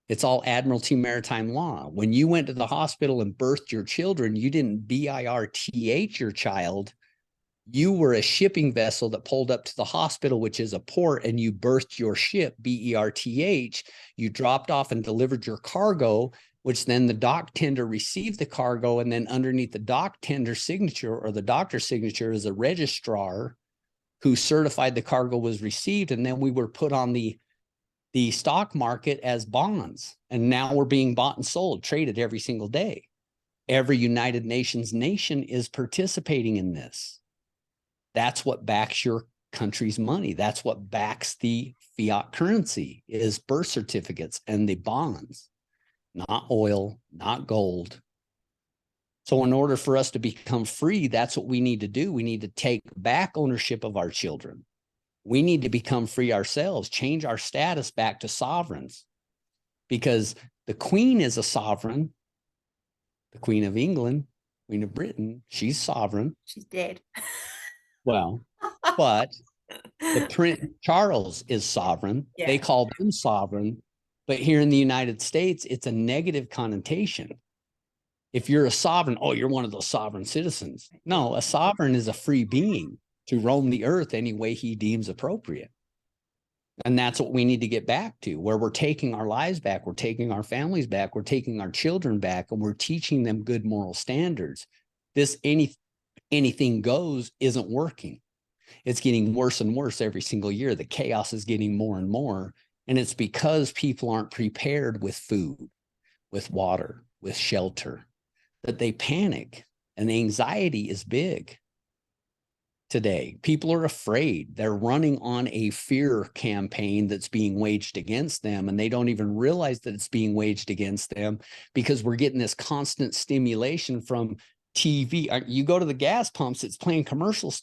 It's all Admiralty Maritime Law. When you went to the hospital and birthed your children, you didn't BIRTH your child. You were a shipping vessel that pulled up to the hospital, which is a port, and you birthed your ship, BERTH. You dropped off and delivered your cargo, which then the dock tender received the cargo, and then underneath the dock tender signature or the doctor's signature is a registrar who certified the cargo was received, and then we were put on the stock market as bonds, and now we're being bought and sold, traded every single day. Every United Nations nation is participating in this. That's what backs your country's money. That's what backs the fiat currency, is birth certificates and the bonds, not oil, not gold. So in order for us to become free, that's what we need to do. We need to take back ownership of our children. We need to become free ourselves, change our status back to sovereigns, because the Queen is a sovereign. The Queen of England, Queen of Britain, she's sovereign. She's dead. Well, but the Prince Charles is sovereign. Yeah. They call them sovereign. But here in the United States, it's a negative connotation. If you're a sovereign, oh, you're one of those sovereign citizens. No, a sovereign is a free being to roam the earth any way he deems appropriate. And that's what we need to get back to, where we're taking our lives back, we're taking our families back, we're taking our children back, and we're teaching them good moral standards. This anything goes isn't working. It's getting worse and worse every single year. The chaos is getting more and more. And it's because people aren't prepared with food, with water, with shelter, that they panic, and anxiety is big. Today, people are afraid. They're running on a fear campaign that's being waged against them, and they don't even realize that it's being waged against them, because we're getting this constant stimulation from TV. You go to the gas pumps, it's playing commercials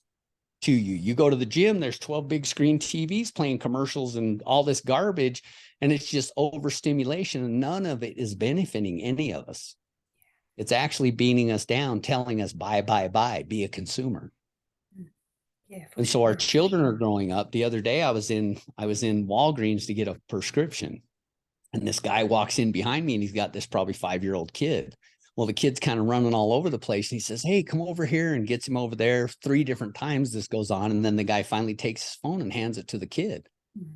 to you. You go to the gym, there's 12 big screen TVs playing commercials and all this garbage, and it's just overstimulation, and none of it is benefiting any of us. It's actually beating us down, telling us buy, buy, buy, be a consumer. Yeah, and so our children are growing up. The other day I was in Walgreens to get a prescription, and this guy walks in behind me, and he's got this probably 5-year-old kid. Well, the kid's kind of running all over the place, and he says, hey, come over here, and gets him over there. 3 different times this goes on, and then the guy finally takes his phone and hands it to the kid. Mm-hmm.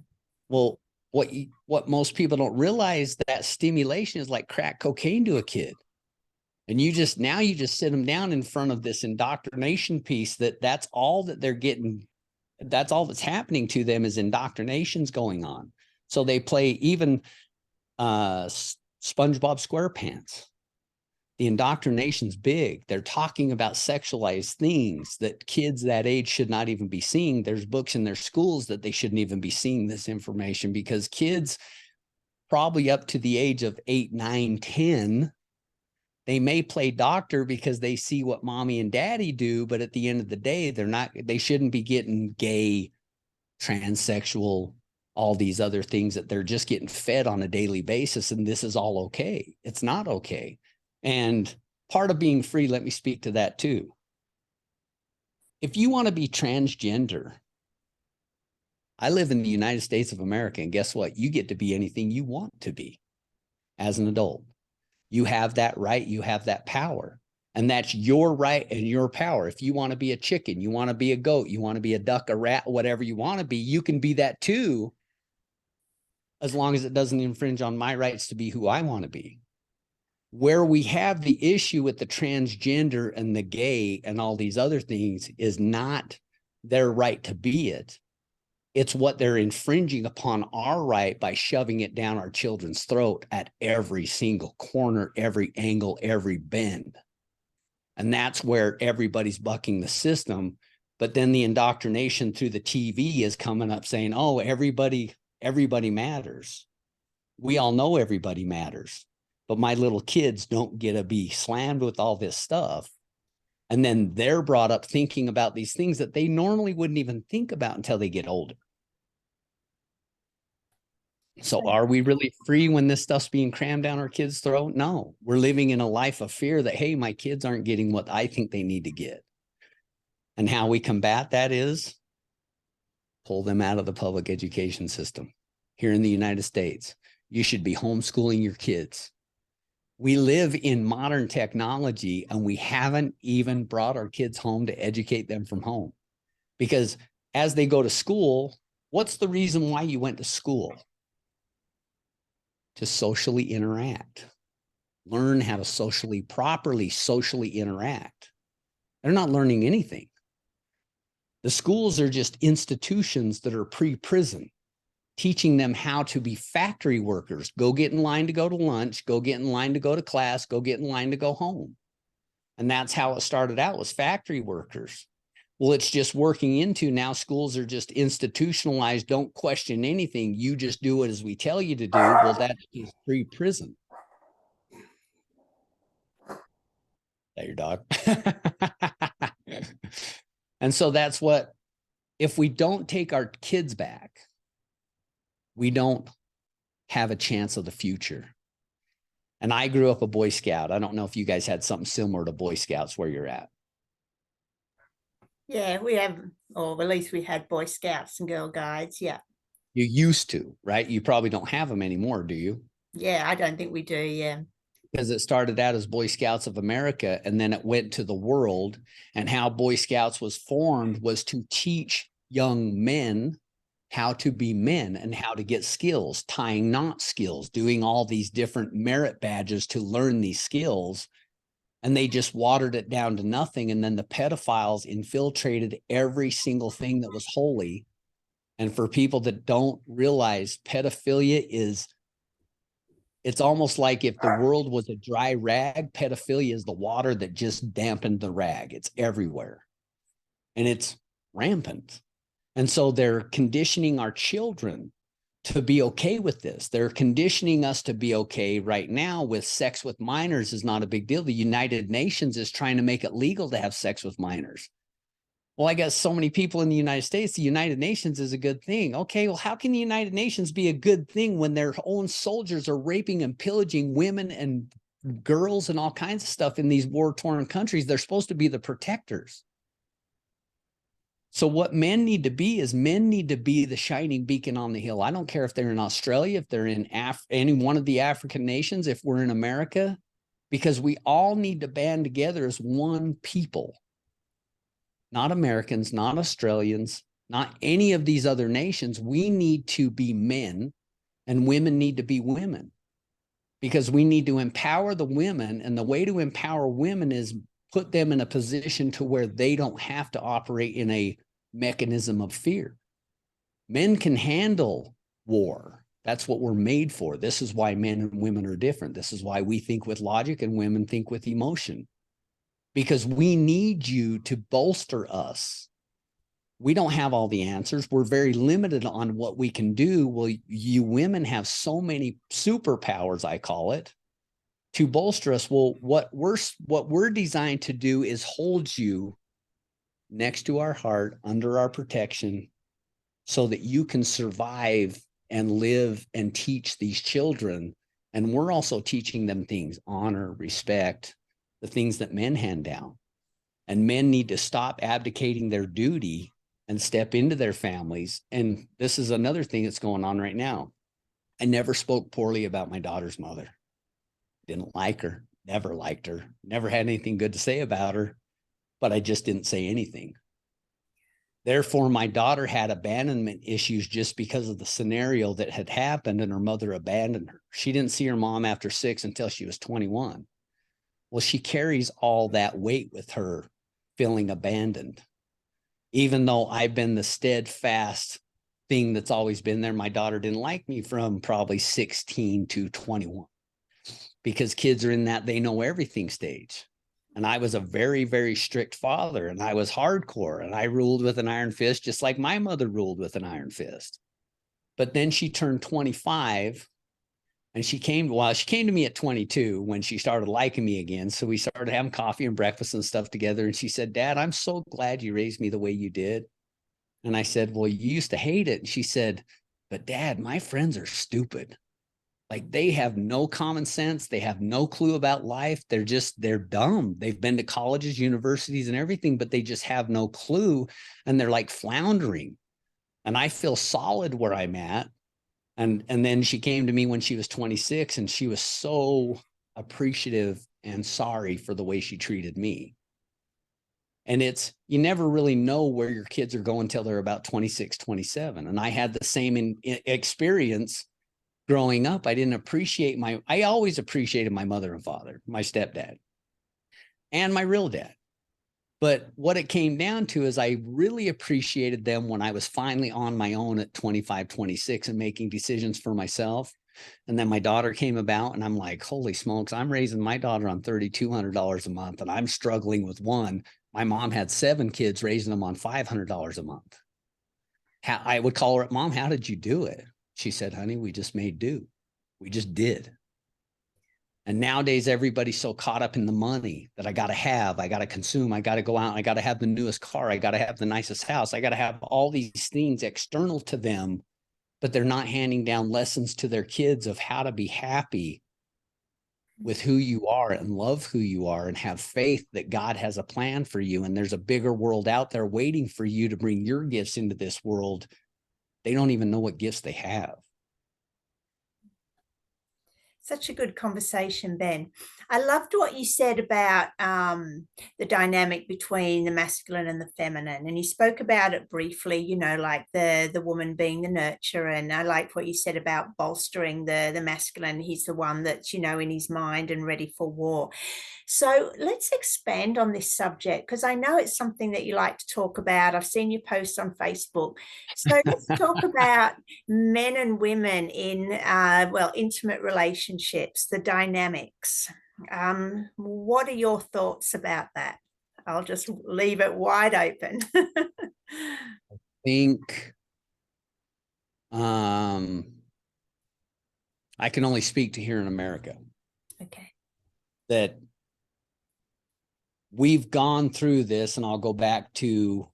Well, what most people don't realize, that stimulation is like crack cocaine to a kid. And you just sit them down in front of this indoctrination piece, that's all that they're getting. That's all that's happening to them, is indoctrination's going on. So they play even SpongeBob SquarePants. The indoctrination's big. They're talking about sexualized things that kids that age should not even be seeing. There's books in their schools that they shouldn't even be seeing this information, because kids probably up to the age of 8, 9, 10, they may play doctor because they see what mommy and daddy do, but at the end of the day, they shouldn't be getting gay, transsexual, all these other things that they're just getting fed on a daily basis. And this is all okay. It's not okay. And part of being free, let me speak to that too. If you want to be transgender, I live in the United States of America, and guess what? You get to be anything you want to be as an adult. You have that right. You have that power. And that's your right and your power. If you want to be a chicken, you want to be a goat, you want to be a duck, a rat, whatever you want to be, you can be that too, as long as it doesn't infringe on my rights to be who I want to be. Where we have the issue with the transgender and the gay and all these other things is not their right to be it. It's what they're infringing upon our right by shoving it down our children's throat at every single corner, every angle, every bend. And that's where everybody's bucking the system. But then the indoctrination through the TV is coming up saying, oh, everybody matters. We all know everybody matters. But my little kids don't get to be slammed with all this stuff. And then they're brought up thinking about these things that they normally wouldn't even think about until they get older. So are we really free when this stuff's being crammed down our kids' throat? No, we're living in a life of fear that, hey, my kids aren't getting what I think they need to get. And how we combat that is pull them out of the public education system. Here in the United States, you should be homeschooling your kids. We live in modern technology and we haven't even brought our kids home to educate them from home. Because as they go to school, what's the reason why you went to school? To socially interact, learn how to properly socially interact. They're not learning anything. The schools are just institutions that are pre-prison, teaching them how to be factory workers. Go get in line to go to lunch, go get in line to go to class, go get in line to go home. And that's how it started out, was factory workers. Well, it's just working into now schools are just institutionalized. Don't question anything. You just do it as we tell you to do. Well, that is pre-prison. That your dog. And so that's what, if we don't take our kids back, we don't have a chance of the future. And I grew up a Boy Scout. I don't know if you guys had something similar to Boy Scouts where you're at. Yeah, we have, or at least we had Boy Scouts and Girl Guides. Yeah. You used to, right? You probably don't have them anymore, do you? Yeah, I don't think we do. Yeah. Because it started out as Boy Scouts of America, and then it went to the world. And how Boy Scouts was formed was to teach young men how to be men and how to get skills, tying knot skills, doing all these different merit badges to learn these skills. And they just watered it down to nothing. And then the pedophiles infiltrated every single thing that was holy. And for people that don't realize, pedophilia is, it's almost like if the world was a dry rag, pedophilia is the water that just dampened the rag. It's everywhere. And it's rampant. And so they're conditioning our children to be okay with this. They're conditioning us to be okay right now with sex with minors is not a big deal. The United Nations is trying to make it legal to have sex with minors. Well, I guess so many people in the United States, the United Nations is a good thing. Okay, well, how can the United Nations be a good thing when their own soldiers are raping and pillaging women and girls and all kinds of stuff in these war-torn countries? They're supposed to be the protectors. So what men need to be is men need to be the shining beacon on the hill. I don't care if they're in Australia, if they're in any one of the African nations, if we're in America, because we all need to band together as one people. Not Americans, not Australians, not any of these other nations. We need to be men and women need to be women, because we need to empower the women. And the way to empower women is put them in a position to where they don't have to operate in a mechanism of fear. Men can handle war. That's what we're made for. This is why men and women are different. This is why we think with logic and women think with emotion. Because we need you to bolster us. We don't have all the answers. We're very limited on what we can do. Well, you women have so many superpowers, I call it, to bolster us. Well, what we're designed to do is hold you next to our heart, under our protection, so that you can survive and live and teach these children. And we're also teaching them things, honor, respect, the things that men hand down. And men need to stop abdicating their duty and step into their families. And this is another thing that's going on right now. I never spoke poorly about my daughter's mother. Didn't like her, never liked her, never had anything good to say about her, but I just didn't say anything. Therefore, my daughter had abandonment issues just because of the scenario that had happened, and her mother abandoned her. She didn't see her mom after 6 until she was 21. Well, she carries all that weight with her, feeling abandoned. Even though I've been the steadfast thing that's always been there, my daughter didn't like me from probably 16 to 21, because kids are in that they know everything stage. And I was a very, very strict father, and I was hardcore, and I ruled with an iron fist, just like my mother ruled with an iron fist. But then she turned 25, and she came to me at 22 when she started liking me again. So we started having coffee and breakfast and stuff together. And she said, "Dad, I'm so glad you raised me the way you did." And I said, "Well, you used to hate it." And she said, "But Dad, my friends are stupid. Like they have no common sense. They have no clue about life. They're dumb. They've been to colleges, universities, and everything, but they just have no clue. And they're like floundering. And I feel solid where I'm at. And then she came to me when she was 26, and she was so appreciative and sorry for the way she treated me. And you never really know where your kids are going till they're about 26, 27. And I had the same experience growing up. I always appreciated my mother and father, my stepdad, and my real dad. But what it came down to is I really appreciated them when I was finally on my own at 25, 26 and making decisions for myself. And then my daughter came about, and I'm like, holy smokes, I'm raising my daughter on $3,200 a month, and I'm struggling with one. My mom had 7 kids, raising them on $500 a month. I would call her, Mom, how did you do it? She said, honey, we just made do. We just did. And nowadays, everybody's so caught up in the money that I got to consume, I got to go out, I got to have the newest car, I got to have the nicest house, I got to have all these things external to them, but they're not handing down lessons to their kids of how to be happy with who you are and love who you are and have faith that God has a plan for you. And there's a bigger world out there waiting for you to bring your gifts into this world. They don't even know what gifts they have. Such a good conversation, Ben. I loved what you said about the dynamic between the masculine and the feminine, and you spoke about it briefly, you know, like the woman being the nurturer. And I liked what you said about bolstering the masculine. He's the one that's, you know, in his mind and ready for war. So let's expand on this subject, because I know it's something that you like to talk about. I've seen your posts on Facebook. So let's talk about men and women in, intimate relationships, the dynamics. What are your thoughts about that? I'll just leave it wide open. Think I can only speak to here in America. Okay. That we've gone through this, and I'll go back to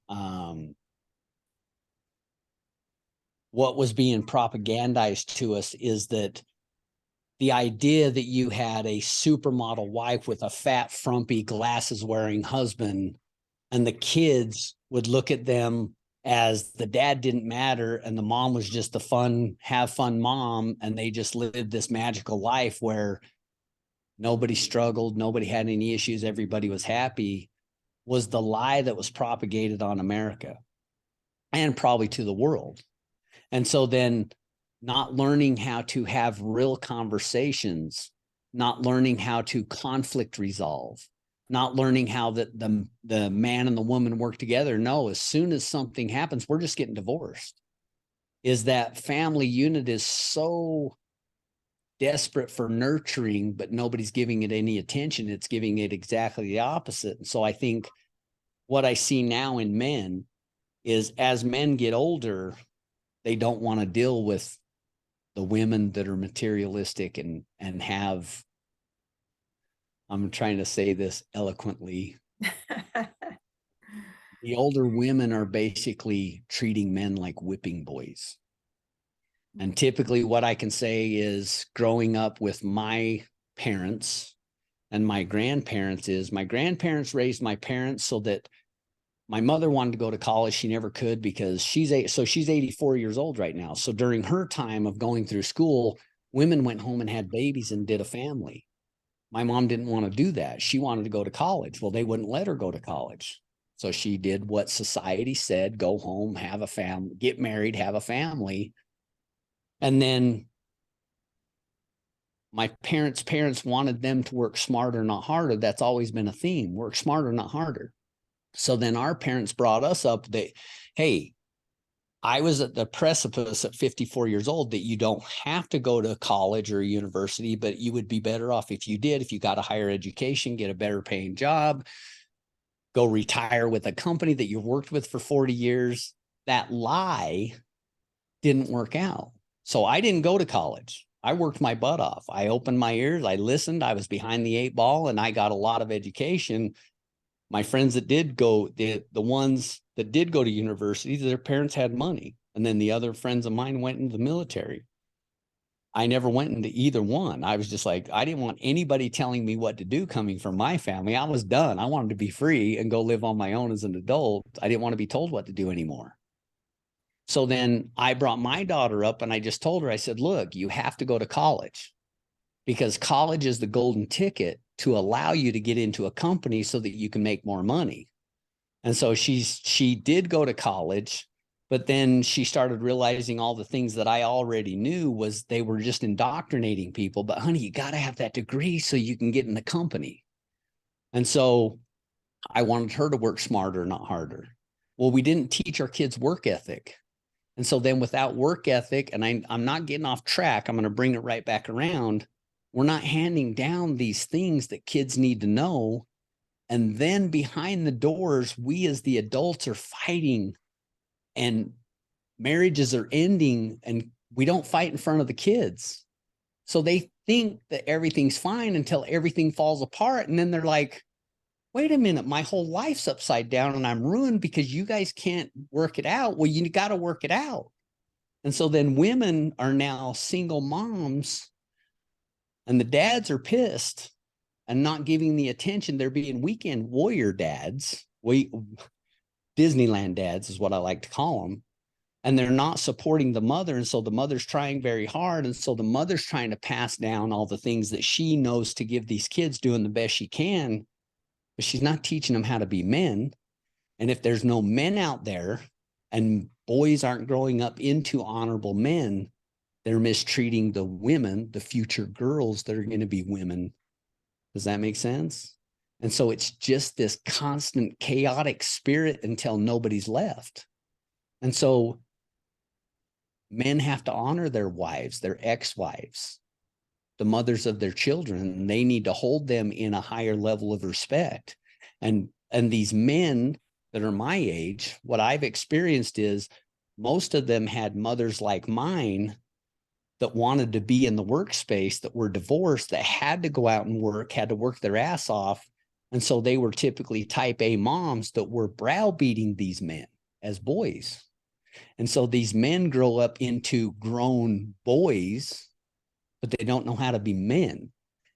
what was being propagandized to us is that the idea that you had a supermodel wife with a fat, frumpy, glasses wearing husband, and the kids would look at them as the dad didn't matter and the mom was just the have fun mom, and they just lived this magical life where nobody struggled, nobody had any issues, everybody was happy, was the lie that was propagated on America and probably to the world. And so then not learning how to have real conversations, not learning how to conflict resolve, not learning how the man and the woman work together. No, as soon as something happens, we're just getting divorced. Is that family unit is so desperate for nurturing, but nobody's giving it any attention. It's giving it exactly the opposite. And so I think what I see now in men is as men get older, they don't want to deal with the women that are materialistic and have, I'm trying to say this eloquently. The older women are basically treating men like whipping boys. And typically what I can say is growing up with my parents and my grandparents is my grandparents raised my parents so that my mother wanted to go to college. She never could because she's 84 years old right now. So during her time of going through school, women went home and had babies and did a family. My mom didn't want to do that. She wanted to go to college. Well, they wouldn't let her go to college. So she did what society said, go home, have a family, get married, have a family. And then my parents' wanted them to work smarter, not harder. That's always been a theme. Work smarter, not harder. So then our parents brought us up that, hey, I was at the precipice at 54 years old that you don't have to go to college or university, but you would be better off if you did, if you got a higher education, get a better paying job, go retire with a company that you've worked with for 40 years. That lie didn't work out. So I didn't go to college. I worked my butt off. I opened my ears. I listened. I was behind the 8 ball and I got a lot of education. My friends that did go, the ones that did go to university, their parents had money. And then the other friends of mine went into the military. I never went into either one. I was just like, I didn't want anybody telling me what to do coming from my family. I was done. I wanted to be free and go live on my own as an adult. I didn't want to be told what to do anymore. So then I brought my daughter up and I just told her, I said, look, you have to go to college because college is the golden ticket to allow you to get into a company so that you can make more money. And so she did go to college, but then she started realizing all the things that I already knew was they were just indoctrinating people. But honey, you got to have that degree so you can get in the company. And so I wanted her to work smarter, not harder. Well, we didn't teach our kids work ethic. And so then without work ethic, and I'm not getting off track, I'm going to bring it right back around. We're not handing down these things that kids need to know. And then behind the doors, we as the adults are fighting and marriages are ending and we don't fight in front of the kids. So they think that everything's fine until everything falls apart. And then they're like, wait a minute, my whole life's upside down and I'm ruined because you guys can't work it out. Well, you got to work it out. And so then women are now single moms and the dads are pissed and not giving the attention. They're being weekend warrior dads. Disneyland dads is what I like to call them. And they're not supporting the mother. And so the mother's trying very hard. And so the mother's trying to pass down all the things that she knows to give these kids, doing the best she can, but she's not teaching them how to be men. And if there's no men out there and boys aren't growing up into honorable men, they're mistreating the women, the future girls that are going to be women. Does that make sense? And so it's just this constant chaotic spirit until nobody's left. And so men have to honor their wives, their ex-wives, the mothers of their children. They need to hold them in a higher level of respect. And these men that are my age, what I've experienced is most of them had mothers like mine that wanted to be in the workspace, that were divorced, that had to go out and work, had to work their ass off. And so they were typically type A moms that were browbeating these men as boys. And so these men grow up into grown boys, but they don't know how to be men.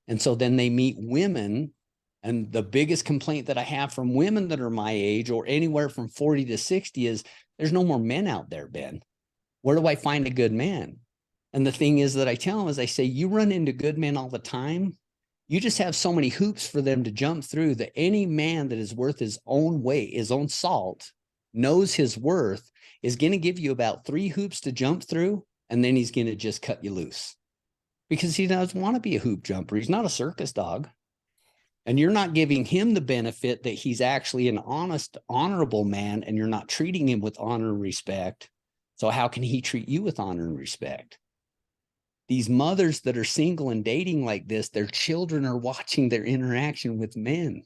And so then they meet women. And the biggest complaint that I have from women that are my age or anywhere from 40 to 60 is there's no more men out there, Ben. Where do I find a good man? And the thing is that I tell them is I say, you run into good men all the time. You just have so many hoops for them to jump through that any man that is worth his own weight, his own salt, knows his worth, is going to give you about 3 hoops to jump through. And then he's going to just cut you loose because he doesn't want to be a hoop jumper. He's not a circus dog. And you're not giving him the benefit that he's actually an honest, honorable man, and you're not treating him with honor and respect. So how can he treat you with honor and respect? These mothers that are single and dating like this, their children are watching their interaction with men.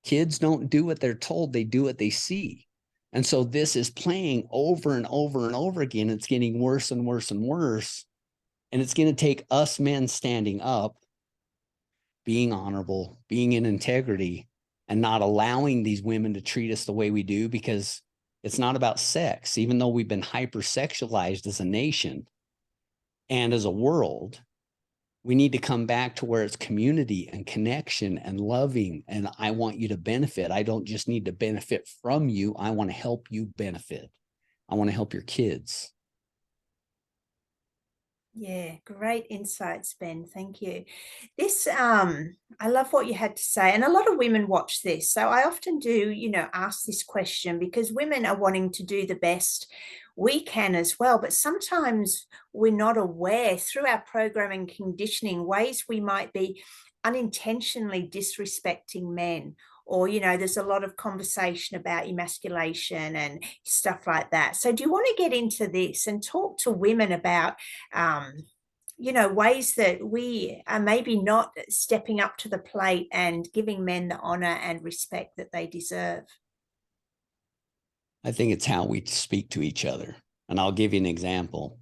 Kids don't do what they're told, they do what they see. And so this is playing over and over and over again. It's getting worse and worse and worse. And it's going to take us men standing up, being honorable, being in integrity, and not allowing these women to treat us the way we do, because it's not about sex, even though we've been hypersexualized as a nation and as a world. We need to come back to where it's community and connection and loving. And I want you to benefit. I don't just need to benefit from you. I want to help you benefit. I want to help your kids. Yeah, great insights, Ben. Thank you. This, I love what you had to say. And a lot of women watch this. So I often do, ask this question because women are wanting to do the best we can as well. But sometimes we're not aware through our programming conditioning ways we might be unintentionally disrespecting men. Or, there's a lot of conversation about emasculation and stuff like that. So do you want to get into this and talk to women about, ways that we are maybe not stepping up to the plate and giving men the honor and respect that they deserve? I think it's how we speak to each other. And I'll give you an example.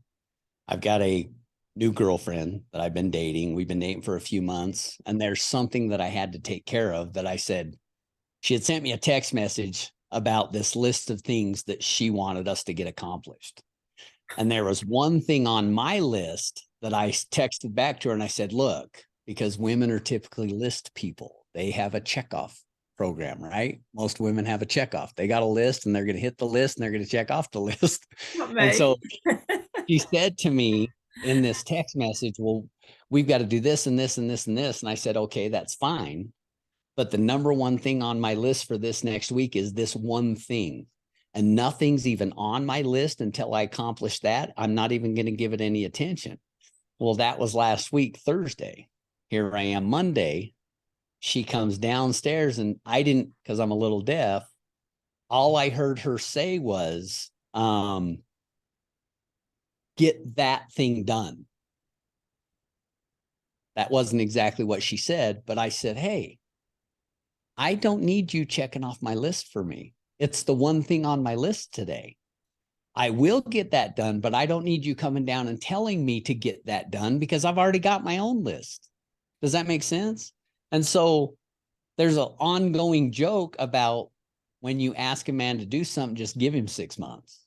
I've got a new girlfriend that I've been dating. We've been dating for a few months. And there's something that I had to take care of that I said, she had sent me a text message about this list of things that she wanted us to get accomplished. And there was one thing on my list that I texted back to her and I said, look, because women are typically list people. They have a checkoff program, right? Most women have a checkoff. They got a list and they're going to hit the list and they're going to check off the list. Not And me. so she said to me in this text message, well, we've got to do this and this and this and this. And I said, okay, that's fine. But the number one thing on my list for this next week is this one thing. And nothing's even on my list until I accomplish that. I'm not even going to give it any attention. Well, that was last week, Thursday. Here I am Monday. She comes downstairs and I didn't, because I'm a little deaf. All I heard her say was, get that thing done. That wasn't exactly what she said, but I said, hey, I don't need you checking off my list for me. It's the one thing on my list today. I will get that done, but I don't need you coming down and telling me to get that done because I've already got my own list. Does that make sense? And so there's an ongoing joke about when you ask a man to do something, just give him 6 months.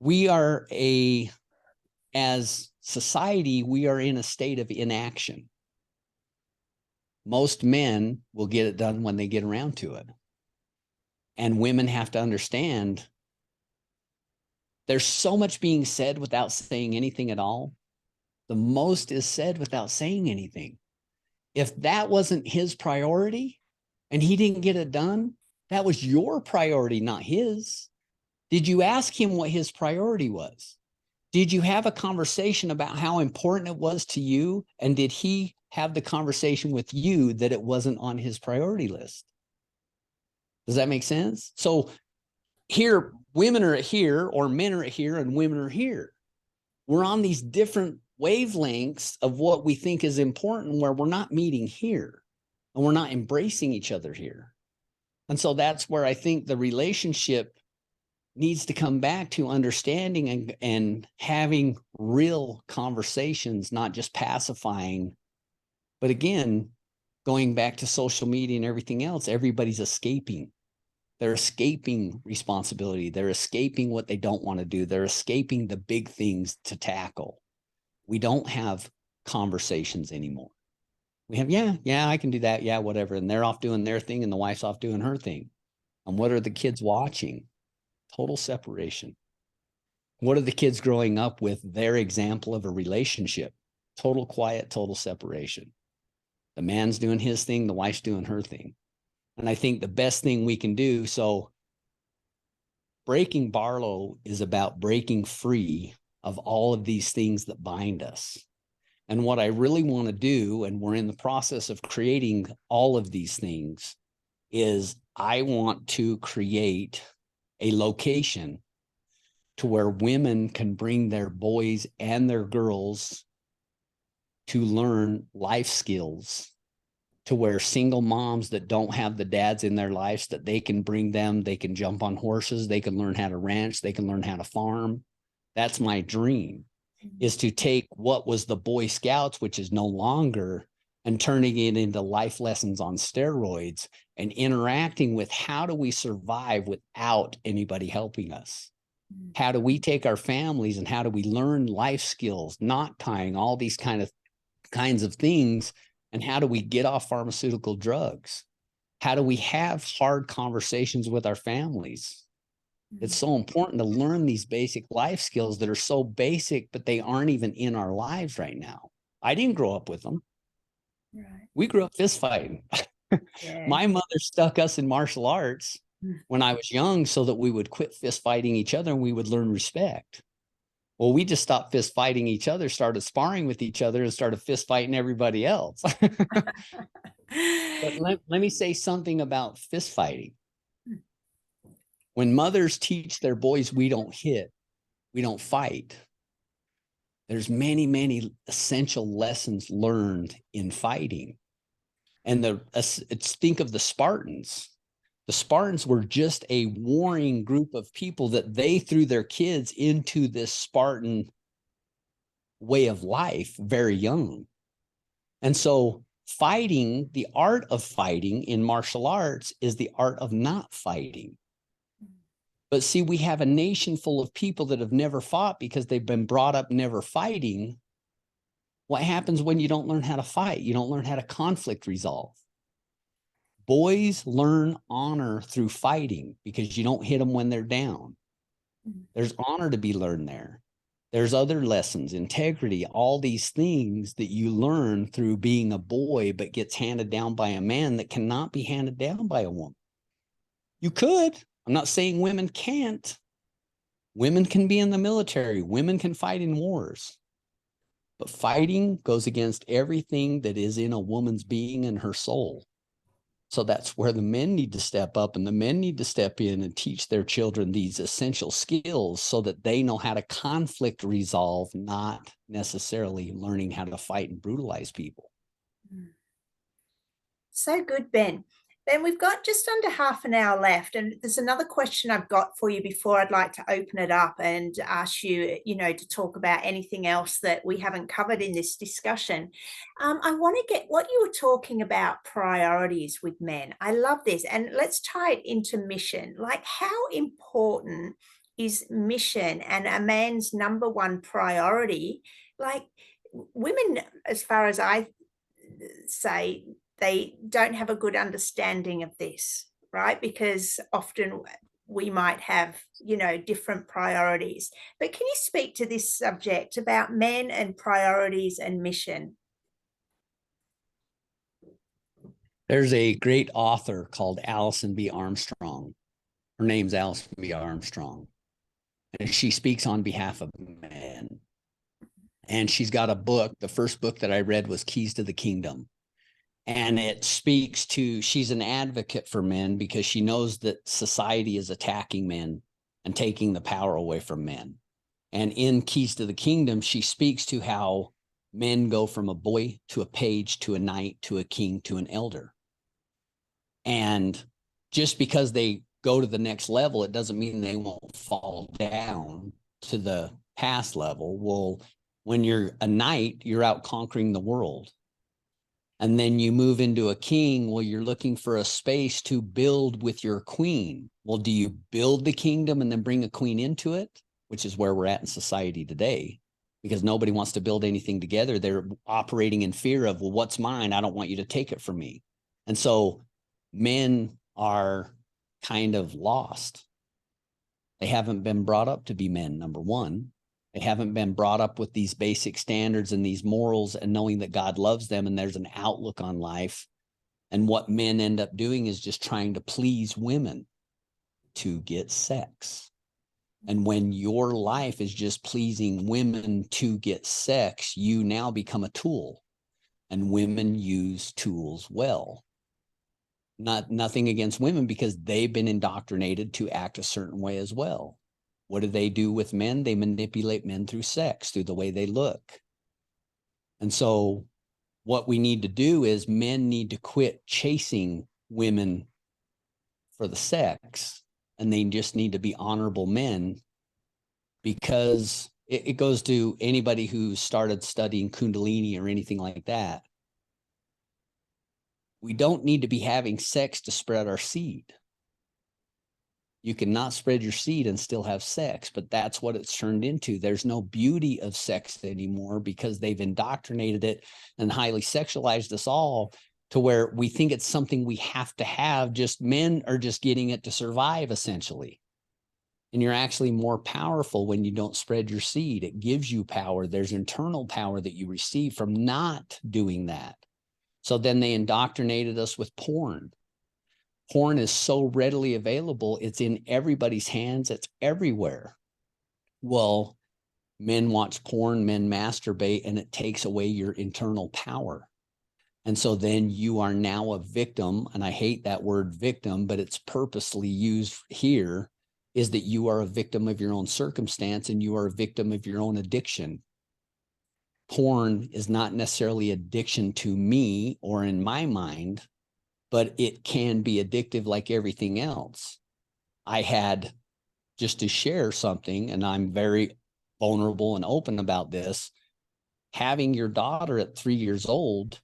We are as society, we are in a state of inaction. Most men will get it done when they get around to it. And women have to understand there's so much being said without saying anything at all. The most is said without saying anything. If that wasn't his priority and he didn't get it done, that was your priority, not his. Did you ask him what his priority was? Did you have a conversation about how important it was to you? And did he have the conversation with you that it wasn't on his priority list? Does that make sense? So here, women are here, or men are here, and women are here. We're on these different wavelengths of what we think is important, where we're not meeting here and we're not embracing each other here. And so that's where I think the relationship needs to come back to understanding and having real conversations, not just pacifying. But again, going back to social media and everything else, everybody's escaping. They're escaping responsibility. They're escaping what they don't want to do. They're escaping the big things to tackle. We don't have conversations anymore. We have, yeah, I can do that. Yeah, whatever. And they're off doing their thing and the wife's off doing her thing. And what are the kids watching? Total separation. What are the kids growing up with? Their example of a relationship? Total quiet, total separation. The man's doing his thing, the wife's doing her thing. And I think the best thing we can do, so Breaking Barlow is about breaking free of all of these things that bind us. And what I really want to do, and we're in the process of creating all of these things, is I want to create a location to where women can bring their boys and their girls to learn life skills, to where single moms that don't have the dads in their lives, that they can bring them, they can jump on horses, they can learn how to ranch, they can learn how to farm. That's my dream, is to take what was the Boy Scouts, which is no longer, and turning it into life lessons on steroids and interacting with how do we survive without anybody helping us? How do we take our families and how do we learn life skills, not tying, all these kinds of things? And how do we get off pharmaceutical drugs? How do we have hard conversations with our families? It's so important to learn these basic life skills that are so basic, but they aren't even in our lives right now. I didn't grow up with them. Right. We grew up fist fighting. Yeah. My mother stuck us in martial arts when I was young so that we would quit fist fighting each other and we would learn respect. Well, we just stopped fist fighting each other, started sparring with each other, and started fist fighting everybody else. But let me say something about fist fighting. When mothers teach their boys, we don't hit, we don't fight, there's many, many essential lessons learned in fighting. And think of the Spartans. The Spartans were just a warring group of people that they threw their kids into this Spartan way of life very young. And so fighting, the art of fighting in martial arts, is the art of not fighting. But see, we have a nation full of people that have never fought because they've been brought up never fighting. What happens when you don't learn how to fight? You don't learn how to conflict resolve. Boys learn honor through fighting because you don't hit them when they're down. There's honor to be learned there. There's other lessons, integrity, all these things that you learn through being a boy, but gets handed down by a man that cannot be handed down by a woman. You could. I'm not saying women can't. Women can be in the military. Women can fight in wars. But fighting goes against everything that is in a woman's being and her soul. So that's where the men need to step up, and the men need to step in and teach their children these essential skills so that they know how to conflict resolve, not necessarily learning how to fight and brutalize people. So good, Ben. Ben, we've got just under half an hour left, and there's another question I've got for you before I'd like to open it up and ask you, to talk about anything else that we haven't covered in this discussion. I want to get what you were talking about, priorities with men. I love this, and let's tie it into mission. Like, how important is mission and a man's number one priority? Like, women, as far as I say, they don't have a good understanding of this, right? Because often we might have, different priorities. But can you speak to this subject about men and priorities and mission? There's a great author called Allison B. Armstrong. Her name's Allison B. Armstrong. And she speaks on behalf of men. And she's got a book. The first book that I read was Keys to the Kingdom. And it speaks to, she's an advocate for men because she knows that society is attacking men and taking the power away from men. And in Keys to the Kingdom, she speaks to how men go from a boy to a page to a knight to a king to an elder. And just because they go to the next level, it doesn't mean they won't fall down to the past level. Well, when you're a knight, you're out conquering the world. And then you move into a king. Well, you're looking for a space to build with your queen. Well, do you build the kingdom and then bring a queen into it? Which is where we're at in society today, because nobody wants to build anything together. They're operating in fear of, well, what's mine? I don't want you to take it from me. And so men are kind of lost. They haven't been brought up to be men, number one. They haven't been brought up with these basic standards and these morals and knowing that God loves them and there's an outlook on life. And what men end up doing is just trying to please women to get sex. And when your life is just pleasing women to get sex, you now become a tool. And women use tools well. Nothing against women, because they've been indoctrinated to act a certain way as well. What do they do with men? They manipulate men through sex, through the way they look. And so what we need to do is men need to quit chasing women for the sex, and they just need to be honorable men, because it goes to anybody who started studying Kundalini or anything like that. We don't need to be having sex to spread our seed. You cannot spread your seed and still have sex, but that's what it's turned into. There's no beauty of sex anymore because they've indoctrinated it and highly sexualized us all to where we think it's something we have to have. Just men are just getting it to survive, essentially. And you're actually more powerful when you don't spread your seed. It gives you power. There's internal power that you receive from not doing that. So then they indoctrinated us with porn. Porn is so readily available. It's in everybody's hands. It's everywhere. Well, men watch porn, men masturbate, and it takes away your internal power. And so then you are now a victim. And I hate that word victim, but it's purposely used here, is that you are a victim of your own circumstance and you are a victim of your own addiction. Porn is not necessarily addiction to me or in my mind, but it can be addictive like everything else. I had, just to share something, and I'm very vulnerable and open about this, having your daughter at 3 years old,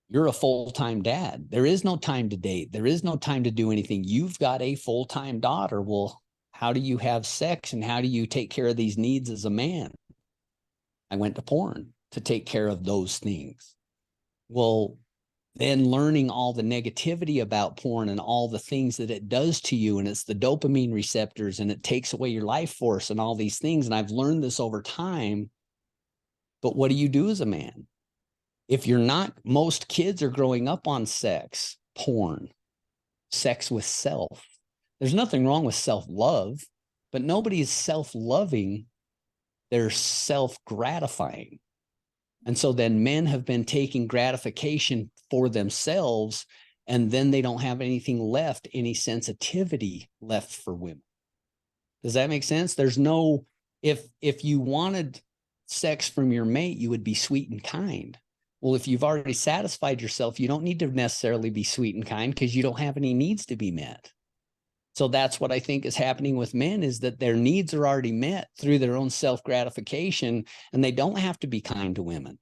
you're a full-time dad. There is no time to date. There is no time to do anything. You've got a full-time daughter. Well, How do you have sex and how do you take care of these needs as a man? I went to porn to take care of those things. Well, then learning all the negativity about porn and all the things that it does to you, and it's the dopamine receptors and it takes away your life force and all these things. And I've learned this over time. But what do you do as a man? If you're not, most kids are growing up on sex, porn, sex with self. There's nothing wrong with self-love, but nobody is self-loving. They're self-gratifying. And so then men have been taking gratification for themselves, and then they don't have anything left, any sensitivity left for women. Does that make sense? There's no, if you wanted sex from your mate, you would be sweet and kind. Well, if you've already satisfied yourself, you don't need to necessarily be sweet and kind because you don't have any needs to be met. So that's what I think is happening with men, is that their needs are already met through their own self-gratification, and they don't have to be kind to women.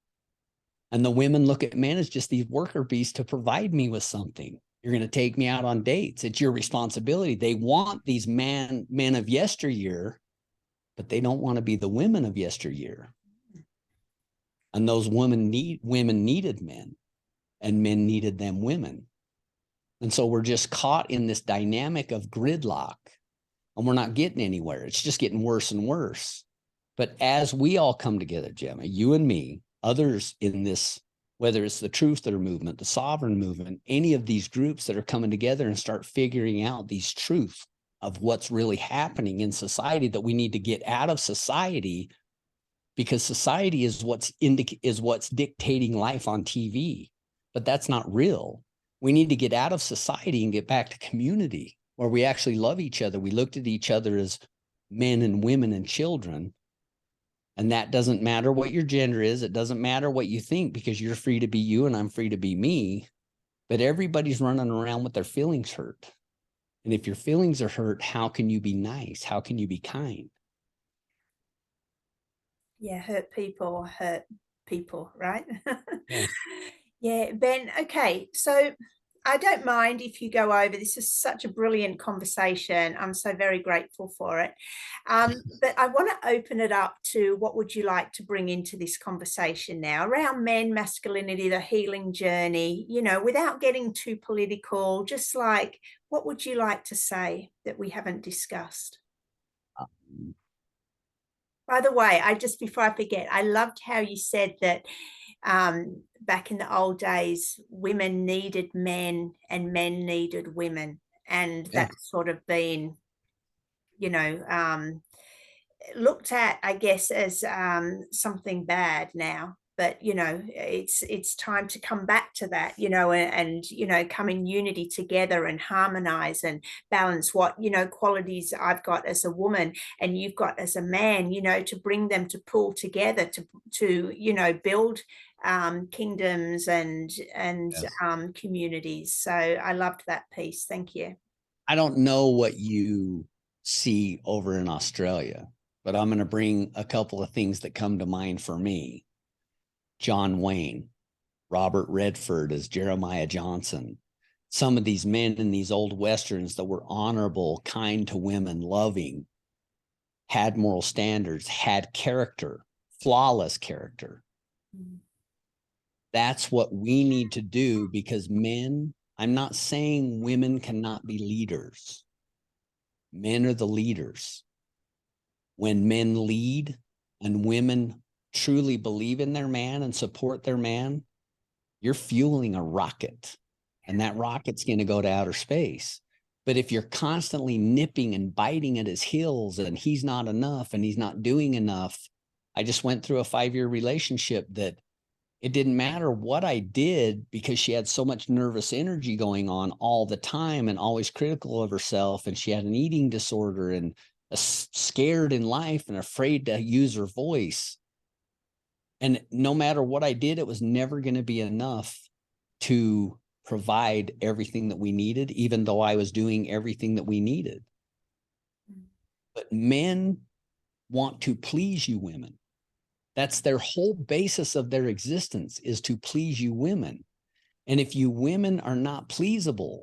And the women look at men as just these worker bees to provide me with something. You're going to take me out on dates. It's your responsibility. They want these men of yesteryear, but they don't want to be the women of yesteryear. And those women needed men, and men needed them women. And so we're just caught in this dynamic of gridlock, and we're not getting anywhere. It's just getting worse and worse. But as we all come together, Gemma, you and me, others in this, whether it's the Truther movement, the Sovereign movement, any of these groups that are coming together and start figuring out these truths of what's really happening in society, that we need to get out of society, because society is what's dictating life on TV, but that's not real. We need to get out of society and get back to community where we actually love each other. We looked at each other as men and women and children. And that doesn't matter what your gender is. It doesn't matter what you think, because you're free to be you and I'm free to be me. But everybody's running around with their feelings hurt. And if your feelings are hurt, how can you be nice? How can you be kind? Yeah, hurt people, right? Yeah. Yeah, Ben, okay. So I don't mind if you go over. This is such a brilliant conversation. I'm so very grateful for it. But I want to open it up to what would you like to bring into this conversation now around men, masculinity, the healing journey, without getting too political, just like, what would you like to say that we haven't discussed? By the way, before I forget, I loved how you said that back in the old days, women needed men and men needed women. And Yeah. that's sort of been, looked at, I guess, as something bad now. But it's time to come back to that, and come in unity together and harmonize and balance what qualities I've got as a woman and you've got as a man, to bring them to pull together to build kingdoms and Yes. communities. So I loved that piece. Thank you. I don't know what you see over in Australia, but I'm going to bring a couple of things that come to mind for me. John Wayne, Robert Redford as Jeremiah Johnson, some of these men in these old Westerns that were honorable, kind to women, loving, had moral standards, had character, flawless character. Mm-hmm. That's what we need to do, because men, I'm not saying women cannot be leaders. Men are the leaders. When men lead and women truly believe in their man and support their man, you're fueling a rocket, and that rocket's going to go to outer space. But if you're constantly nipping and biting at his heels and he's not enough and he's not doing enough, I just went through a 5-year relationship that it didn't matter what I did, because she had so much nervous energy going on all the time and always critical of herself. And she had an eating disorder and scared in life and afraid to use her voice. And no matter what I did, it was never going to be enough to provide everything that we needed, even though I was doing everything that we needed. But men want to please you women. That's their whole basis of their existence, is to please you women. And if you women are not pleasable,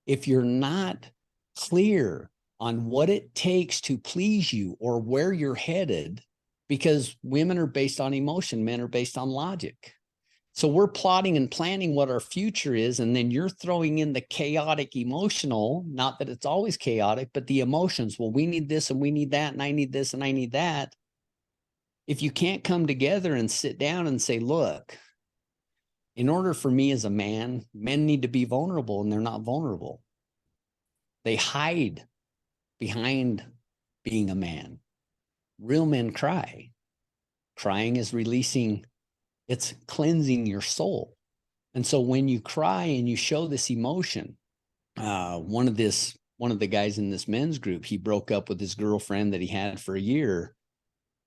if you're not clear on what it takes to please you or where you're headed, because women are based on emotion, men are based on logic. So we're plotting and planning what our future is, and then you're throwing in the chaotic emotional, not that it's always chaotic, but the emotions. Well, we need this and we need that, and I need this and I need that. If you can't come together and sit down and say, look, in order for me as a man, men need to be vulnerable, and they're not vulnerable. They hide behind being a man. Real men cry. Crying is releasing, it's cleansing your soul. And so when you cry and you show this emotion, one of the guys in this men's group, he broke up with his girlfriend that he had for a year,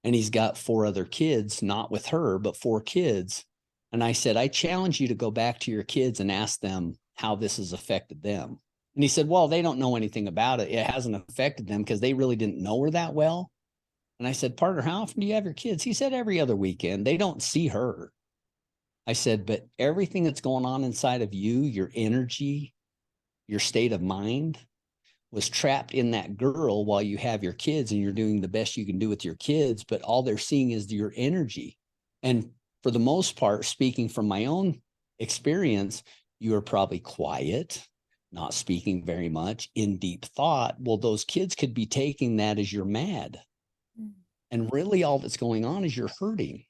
and he's got 4 other kids, not with her, but 4 kids. And I said, I challenge you to go back to your kids and ask them how this has affected them. And he said, well, they don't know anything about it. It hasn't affected them because they really didn't know her that well. And I said, partner, how often do you have your kids? He said, every other weekend. They don't see her. I said, but everything that's going on inside of you, your energy, your state of mind, was trapped in that girl while you have your kids, and you're doing the best you can do with your kids, but all they're seeing is your energy. And for the most part, speaking from my own experience, you are probably quiet, not speaking very much, in deep thought. Well, those kids could be taking that as you're mad. And really all that's going on is you're hurting.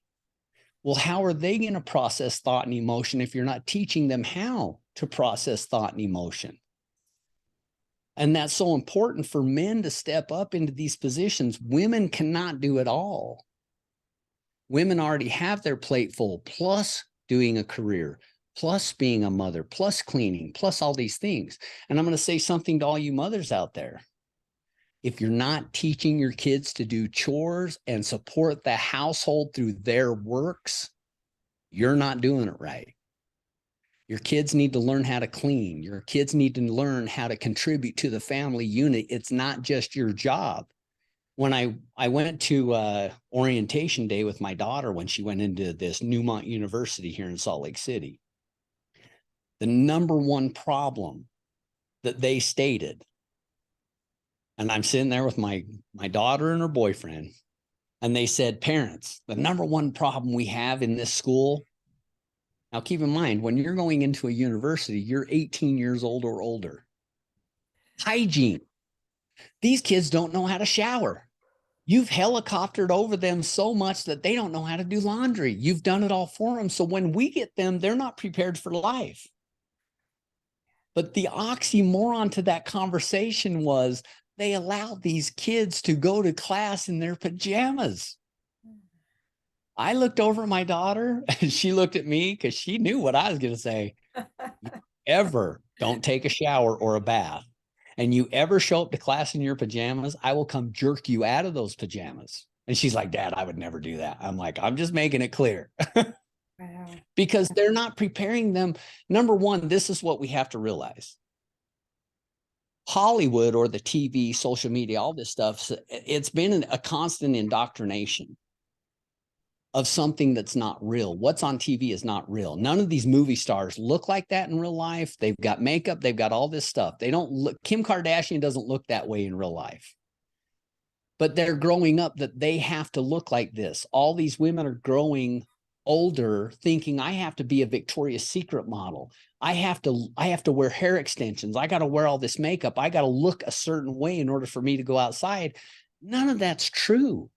Well, how are they going to process thought and emotion if you're not teaching them how to process thought and emotion? And that's so important for men to step up into these positions. Women cannot do it all. Women already have their plate full, plus doing a career, plus being a mother, plus cleaning, plus all these things. And I'm going to say something to all you mothers out there. If you're not teaching your kids to do chores and support the household through their works, you're not doing it right. Your kids need to learn how to clean. Your kids need to learn how to contribute to the family unit. It's not just your job. When I went to orientation day with my daughter when she went into this Newmont University here in Salt Lake City, the number one problem that they stated, and I'm sitting there with my daughter and her boyfriend, and they said, parents, the number one problem we have in this school. Now, keep in mind, when you're going into a university, you're 18 years old or older. Hygiene. These kids don't know how to shower. You've helicoptered over them so much that they don't know how to do laundry. You've done it all for them. So when we get them, they're not prepared for life. But the oxymoron to that conversation was they allowed these kids to go to class in their pajamas. I looked over at my daughter and she looked at me because she knew what I was going to say. You ever don't take a shower or a bath, and you ever show up to class in your pajamas, I will come jerk you out of those pajamas. And she's like, Dad, I would never do that. I'm like, I'm just making it clear. Wow. Because they're not preparing them. Number one, this is what we have to realize. Hollywood or the TV, social media, all this stuff, it's been a constant indoctrination of something that's not real. What's on TV is not real. None of these movie stars look like that in real life. They've got makeup. They've got all this stuff. They don't look, Kim Kardashian doesn't look that way in real life. But they're growing up that they have to look like this. All these women are growing older thinking I have to be a Victoria's Secret model. I have to wear hair extensions. I got to wear all this makeup. I got to look a certain way in order for me to go outside. None of that's true.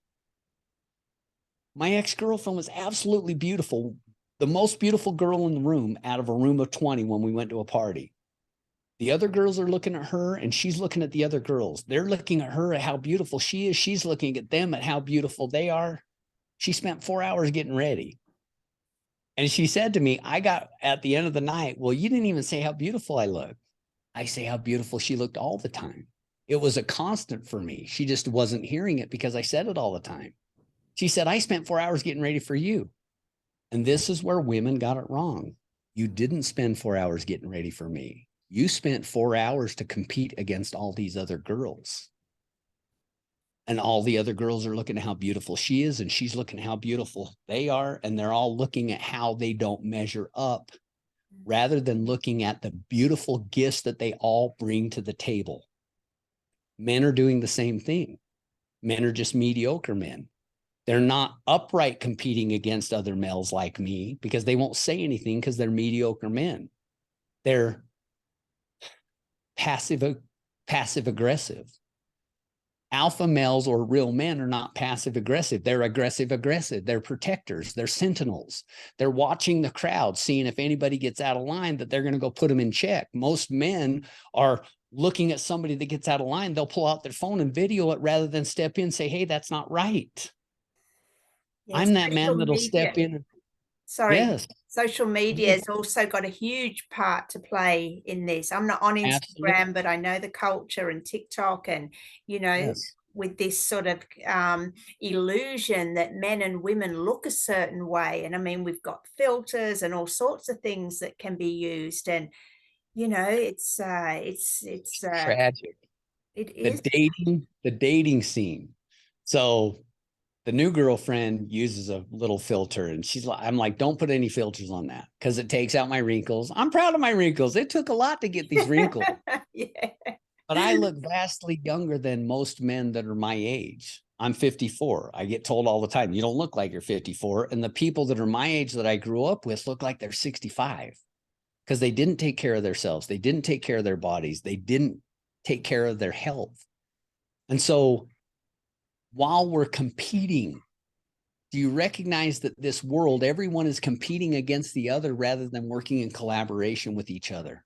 My ex-girlfriend was absolutely beautiful, the most beautiful girl in the room out of a room of 20 when we went to a party. The other girls are looking at her and she's looking at the other girls. They're looking at her at how beautiful she is. She's looking at them at how beautiful they are. She spent 4 hours getting ready. And she said to me, I got at the end of the night, well, you didn't even say how beautiful I look. I say how beautiful she looked all the time. It was a constant for me. She just wasn't hearing it because I said it all the time. She said, I spent 4 hours getting ready for you. And this is where women got it wrong. You didn't spend 4 hours getting ready for me. You spent 4 hours to compete against all these other girls. And all the other girls are looking at how beautiful she is, and she's looking at how beautiful they are. And they're all looking at how they don't measure up rather than looking at the beautiful gifts that they all bring to the table. Men are doing the same thing. Men are just mediocre men. They're not upright competing against other males like me because they won't say anything because they're mediocre men. They're passive aggressive. Alpha males or real men are not passive aggressive. They're aggressive. They're protectors. They're sentinels. They're watching the crowd, seeing if anybody gets out of line that they're going to go put them in check. Most men are looking at somebody that gets out of line. They'll pull out their phone and video it rather than step in and say, hey, that's not right. Yes, I'm that man social that'll media. step in. Sorry, Yes, social media has also got a huge part to play in this. I'm not on absolutely. Instagram, but I know the culture and TikTok, and you know, Yes, with this sort of illusion that men and women look a certain way. And I mean, we've got filters and all sorts of things that can be used, and you know, tragic. it The is. dating scene. So the new girlfriend uses a little filter and she's like, I'm like, don't put any filters on that because it takes out my wrinkles. I'm proud of my wrinkles. It took a lot to get these wrinkles, Yeah. but I look vastly younger than most men that are my age. I'm 54. I get told all the time, you don't look like you're 54. And the people that are my age that I grew up with look like they're 65 because they didn't take care of themselves. They didn't take care of their bodies. They didn't take care of their health. And so while we're competing, do you recognize that this world, everyone is competing against the other rather than working in collaboration with each other?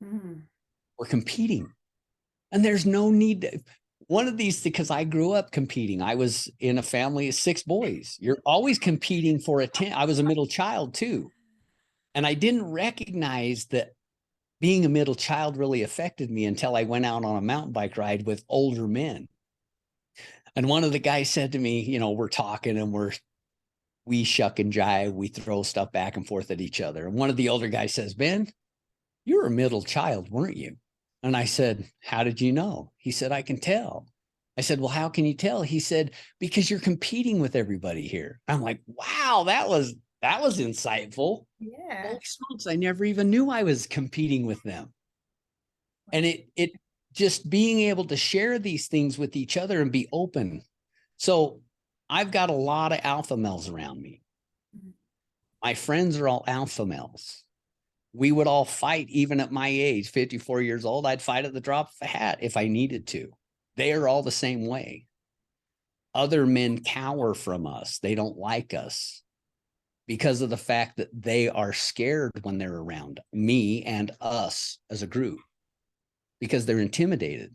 Mm. We're competing. And there's no need to, one of these, because I grew up competing. I was in a family of 6 boys. You're always competing for attention. I was a middle child too. And I didn't recognize that being a middle child really affected me until I went out on a mountain bike ride with older men. And one of the guys said to me, you know, we're talking and we shuck and jive, we throw stuff back and forth at each other. And one of the older guys says, Ben, you were a middle child, weren't you? And I said, how did you know? He said, I can tell. I said, well, how can you tell? He said, because you're competing with everybody here. I'm like, wow, that was insightful. Yeah. Holy smokes, I never even knew I was competing with them. And it just being able to share these things with each other and be open. So I've got a lot of alpha males around me. My friends are all alpha males. We would all fight, even at my age, 54 years old. I'd fight at the drop of a hat if I needed to. They are all the same way. Other men cower from us. They don't like us because of the fact that they are scared when they're around me and us as a group because they're intimidated.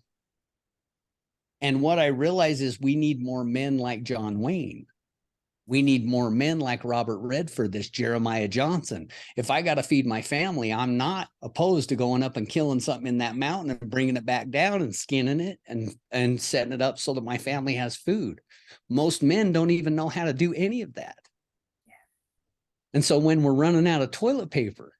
And what I realize is we need more men like John Wayne. We need more men like Robert Redford, this Jeremiah Johnson. If I got to feed my family, I'm not opposed to going up and killing something in that mountain and bringing it back down and skinning it and setting it up so that my family has food. Most men don't even know how to do any of that. And so when we're running out of toilet paper,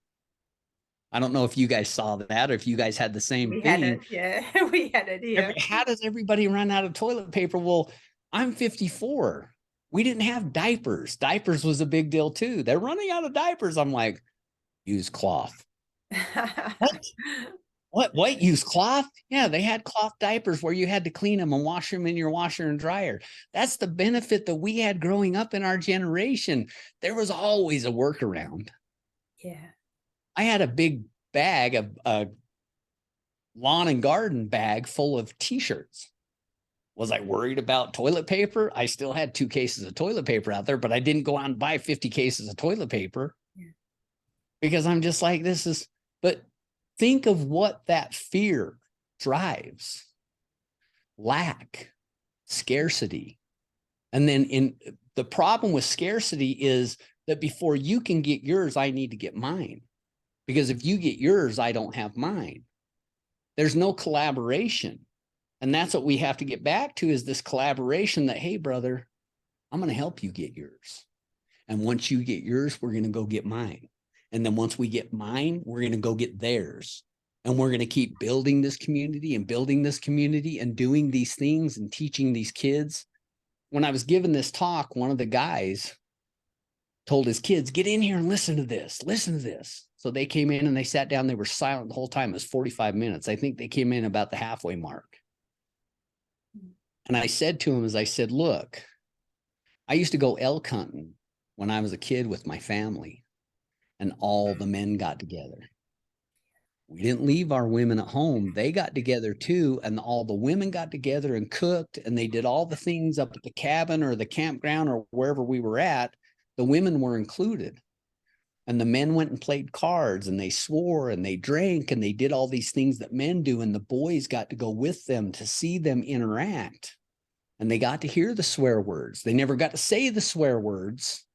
I don't know if you guys saw that or if you guys had the same We had thing. it. Yeah. We had it here. How does everybody run out of toilet paper? Well, I'm 54. We didn't have diapers. Diapers was a big deal too. They're running out of diapers. I'm like, use cloth. What? What? Use cloth? Yeah, they had cloth diapers where you had to clean them and wash them in your washer and dryer. That's the benefit that we had growing up in our generation. There was always a workaround. Yeah. I had a big bag of lawn and garden bag full of t-shirts. Was I worried about toilet paper? I still had 2 cases of toilet paper out there, but I didn't go out and buy 50 cases of toilet paper because I'm just like, but think of what that fear drives: lack, scarcity. And then the problem with scarcity is that before you can get yours, I need to get mine. Because if you get yours, I don't have mine. There's no collaboration. And that's what we have to get back to, is this collaboration that, hey, brother, I'm going to help you get yours. And once you get yours, we're going to go get mine. And then once we get mine, we're going to go get theirs. And we're going to keep building this community and doing these things and teaching these kids. When I was giving this talk, one of the guys told his kids, get in here and listen to this. Listen to this. So they came in and they sat down. They were silent the whole time. It was 45 minutes. I think they came in about the halfway mark. And I said to him, as I said, look, I used to go elk hunting when I was a kid with my family, and all the men got together. We didn't leave our women at home. They got together too, and all the women got together and cooked, and they did all the things up at the cabin or the campground or wherever we were at. The women were included. And the men went and played cards, and they swore and they drank and they did all these things that men do. And the boys got to go with them to see them interact. And they got to hear the swear words. They never got to say the swear words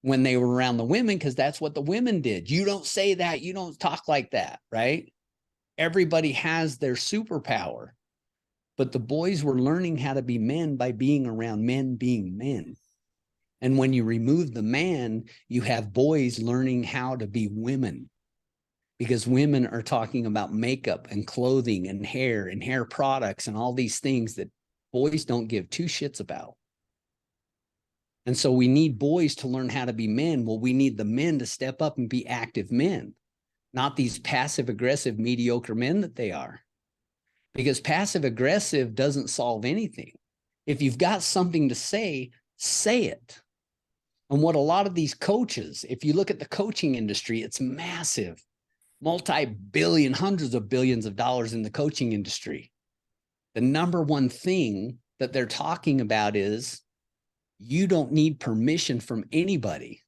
when they were around the women, because that's what the women did. You don't say that. You don't talk like that, right? Everybody has their superpower. But the boys were learning how to be men by being around men being men. And when you remove the man, you have boys learning how to be women, because women are talking about makeup and clothing and hair products and all these things that boys don't give two shits about. And so we need boys to learn how to be men. Well, we need the men to step up and be active men, not these passive aggressive, mediocre men that they are, because passive aggressive doesn't solve anything. If you've got something to say it. And what a lot of these coaches, if you look at the coaching industry, it's massive, multi-billion, hundreds of billions of dollars in the coaching industry. The number one thing that they're talking about is you don't need permission from anybody.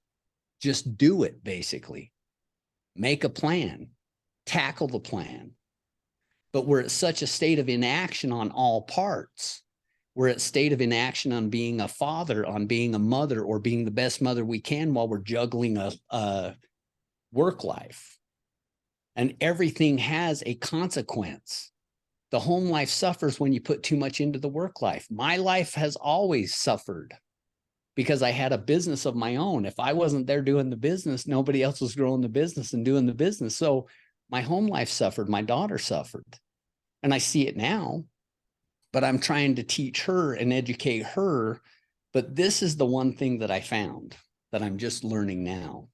Just do it, basically. Make a plan, tackle the plan. But we're at such a state of inaction on all parts. We're at state of inaction on being a father, on being a mother, or being the best mother we can while we're juggling a work life. And everything has a consequence. The home life suffers when you put too much into the work life. My life has always suffered because I had a business of my own. If I wasn't there doing the business, nobody else was growing the business and doing the business. So my home life suffered. My daughter suffered. And I see it now. But I'm trying to teach her and educate her. But this is the one thing that I found that I'm just learning now.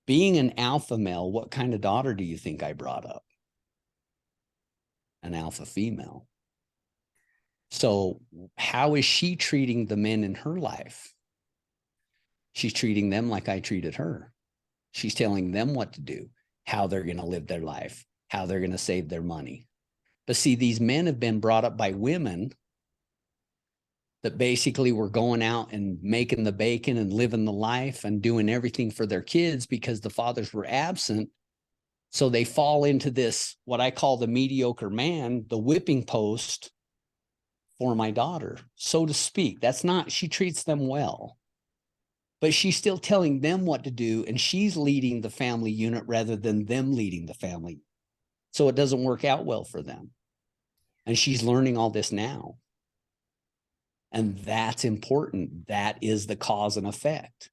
Being an alpha male, what kind of daughter do you think I brought up? An alpha female. So how is she treating the men in her life? She's treating them like I treated her. She's telling them what to do, how they're going to live their life, how they're going to save their money. But see, these men have been brought up by women that basically were going out and making the bacon and living the life and doing everything for their kids because the fathers were absent. So they fall into this, what I call the mediocre man, the whipping post for my daughter, so to speak. That's not, she treats them well, but she's still telling them what to do. And she's leading the family unit rather than them leading the family. So it doesn't work out well for them. And she's learning all this now. And that's important. That is the cause and effect.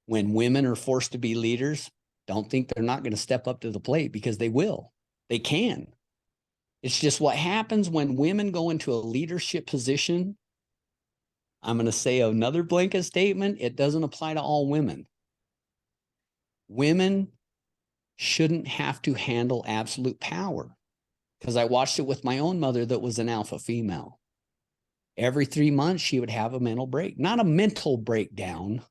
When women are forced to be leaders, don't think they're not going to step up to the plate, because they will. They can. It's just what happens when women go into a leadership position. I'm going to say another blanket statement. It doesn't apply to all women. Women shouldn't have to handle absolute power, because I watched it with my own mother that was an alpha female. Every 3 months, she would have a mental break, not a mental breakdown,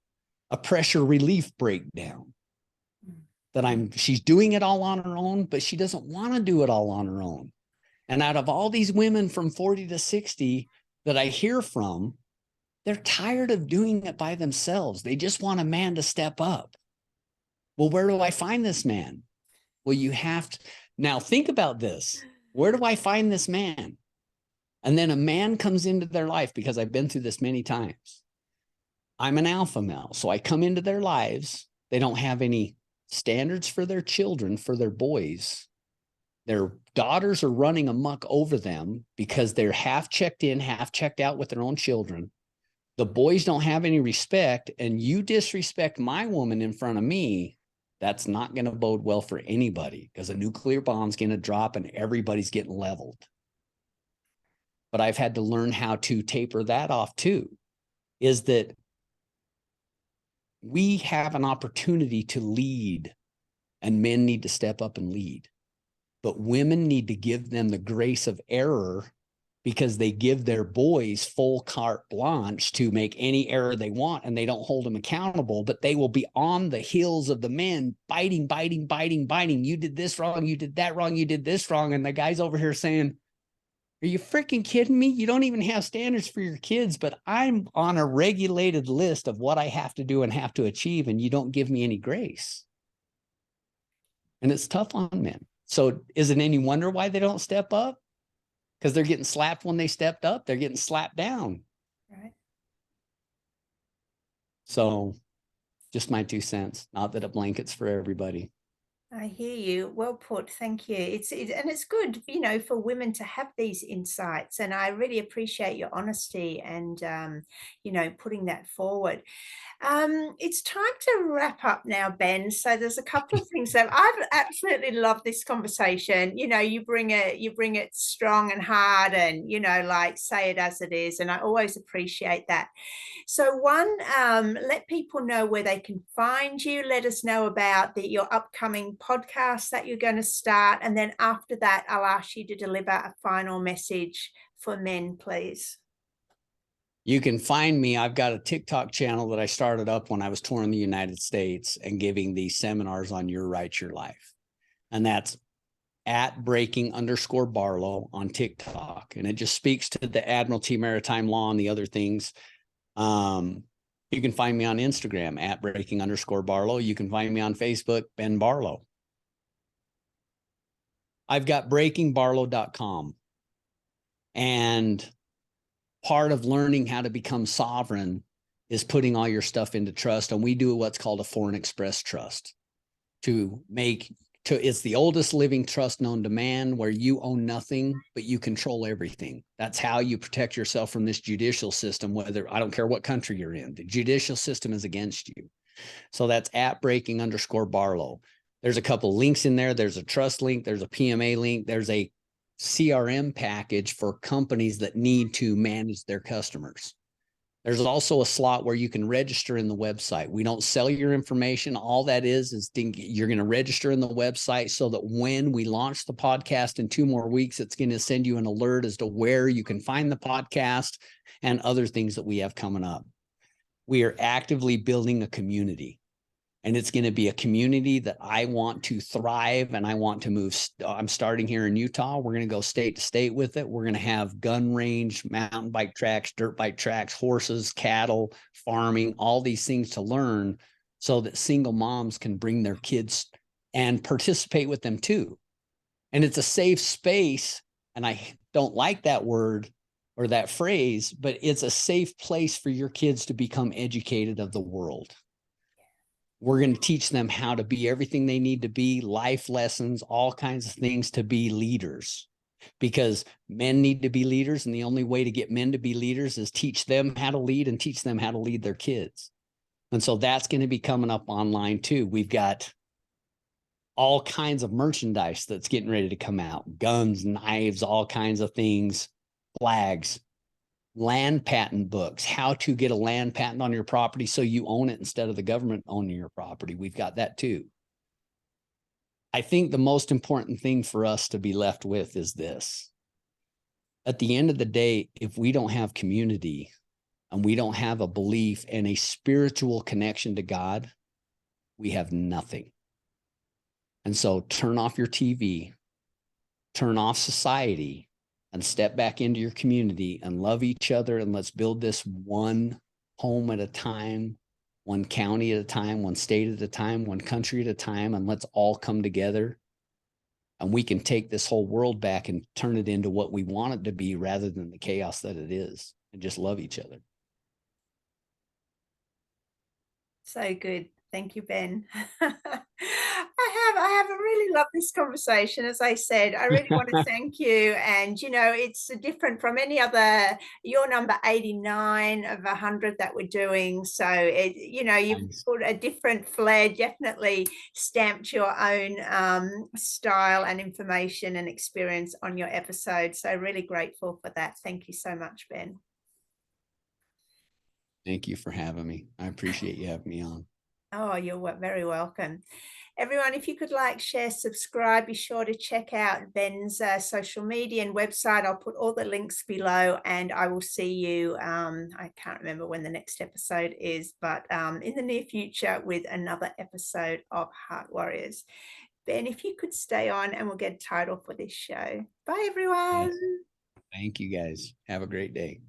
a pressure relief breakdown. She's doing it all on her own, but she doesn't want to do it all on her own. And out of all these women from 40 to 60 that I hear from, they're tired of doing it by themselves. They just want a man to step up. Well, where do I find this man? Well, you have to. Now think about this. Where do I find this man? And then a man comes into their life, because I've been through this many times. I'm an alpha male, so I come into their lives. They don't have any standards for their children, for their boys. Their daughters are running amok over them because they're half checked in, half checked out with their own children. The boys don't have any respect, and you disrespect my woman in front of me. That's not going to bode well for anybody, because a nuclear bomb's going to drop and everybody's getting leveled. But I've had to learn how to taper that off too, is that we have an opportunity to lead, and men need to step up and lead. But women need to give them the grace of error, because they give their boys full carte blanche to make any error they want, and they don't hold them accountable, but they will be on the heels of the men, biting. You did this wrong. You did that wrong. You did this wrong. And the guy's over here saying, are you freaking kidding me? You don't even have standards for your kids, but I'm on a regulated list of what I have to do and have to achieve, and you don't give me any grace. And it's tough on men. So is it any wonder why they don't step up? Because they're getting slapped when they stepped up. They're getting slapped down. Right. So just my 2 cents. Not that it blankets for everybody. I hear you. Well put. Thank you. And it's good, for women to have these insights. And I really appreciate your honesty and, putting that forward. It's time to wrap up now, Ben. So there's a couple of things that I've absolutely loved this conversation. You bring it strong and hard, and like say it as it is. And I always appreciate that. So one, let people know where they can find you. Let us know about your upcoming podcast that you're going to start. And then after that, I'll ask you to deliver a final message for men, please. You can find me. I've got a TikTok channel that I started up when I was touring the United States and giving these seminars on Your Right, Your Life. And that's at breaking_Barlow on TikTok. And it just speaks to the Admiralty Maritime Law and the other things. You can find me on Instagram at breaking_Barlow. You can find me on Facebook, Ben Barlow. I've got breakingbarlow.com. And part of learning how to become sovereign is putting all your stuff into trust. And we do what's called a foreign express trust it's the oldest living trust known to man, where you own nothing, but you control everything. That's how you protect yourself from this judicial system, I don't care what country you're in, the judicial system is against you. So that's at breaking_Barlow. There's a couple links in there. There's a trust link. There's a PMA link. There's a CRM package for companies that need to manage their customers. There's also a slot where you can register in the website. We don't sell your information. All that is you're going to register in the website so that when we launch the podcast in 2 more weeks, it's going to send you an alert as to where you can find the podcast and other things that we have coming up. We are actively building a community. And it's going to be a community that I want to thrive, and I want to move. I'm starting here in Utah. We're going to go state to state with it. We're going to have gun range, mountain bike tracks, dirt bike tracks, horses, cattle, farming, all these things to learn so that single moms can bring their kids and participate with them too. And it's a safe space. And I don't like that word or that phrase, but it's a safe place for your kids to become educated of the world. We're going to teach them how to be everything they need to be, life lessons, all kinds of things to be leaders, because men need to be leaders. And the only way to get men to be leaders is teach them how to lead and teach them how to lead their kids. And so that's going to be coming up online too. We've got all kinds of merchandise that's getting ready to come out, guns, knives, all kinds of things, flags, land patent books, how to get a land patent on your property so you own it instead of the government owning your property. We've got that too. I think the most important thing for us to be left with is this. At the end of the day, if we don't have community and we don't have a belief and a spiritual connection to God, we have nothing. And so turn off your TV, turn off society, and step back into your community and love each other. And let's build this one home at a time, one county at a time, one state at a time, one country at a time. And let's all come together. And we can take this whole world back and turn it into what we want it to be rather than the chaos that it is, and just love each other. So good. Thank you, Ben. I have really loved this conversation. As I said, I really want to thank you. And, it's different from any other, you're number 89 of 100 that we're doing. So, you've put a different flair, definitely stamped your own style and information and experience on your episode. So really grateful for that. Thank you so much, Ben. Thank you for having me. I appreciate you having me on. Oh, you're very welcome. Everyone, if you could like, share, subscribe, be sure to check out Ben's social media and website. I'll put all the links below, and I will see you. I can't remember when the next episode is, but in the near future with another episode of Heart Warriors. Ben, if you could stay on and we'll get a title for this show. Bye, Yes. everyone. Thank you guys. Have a great day.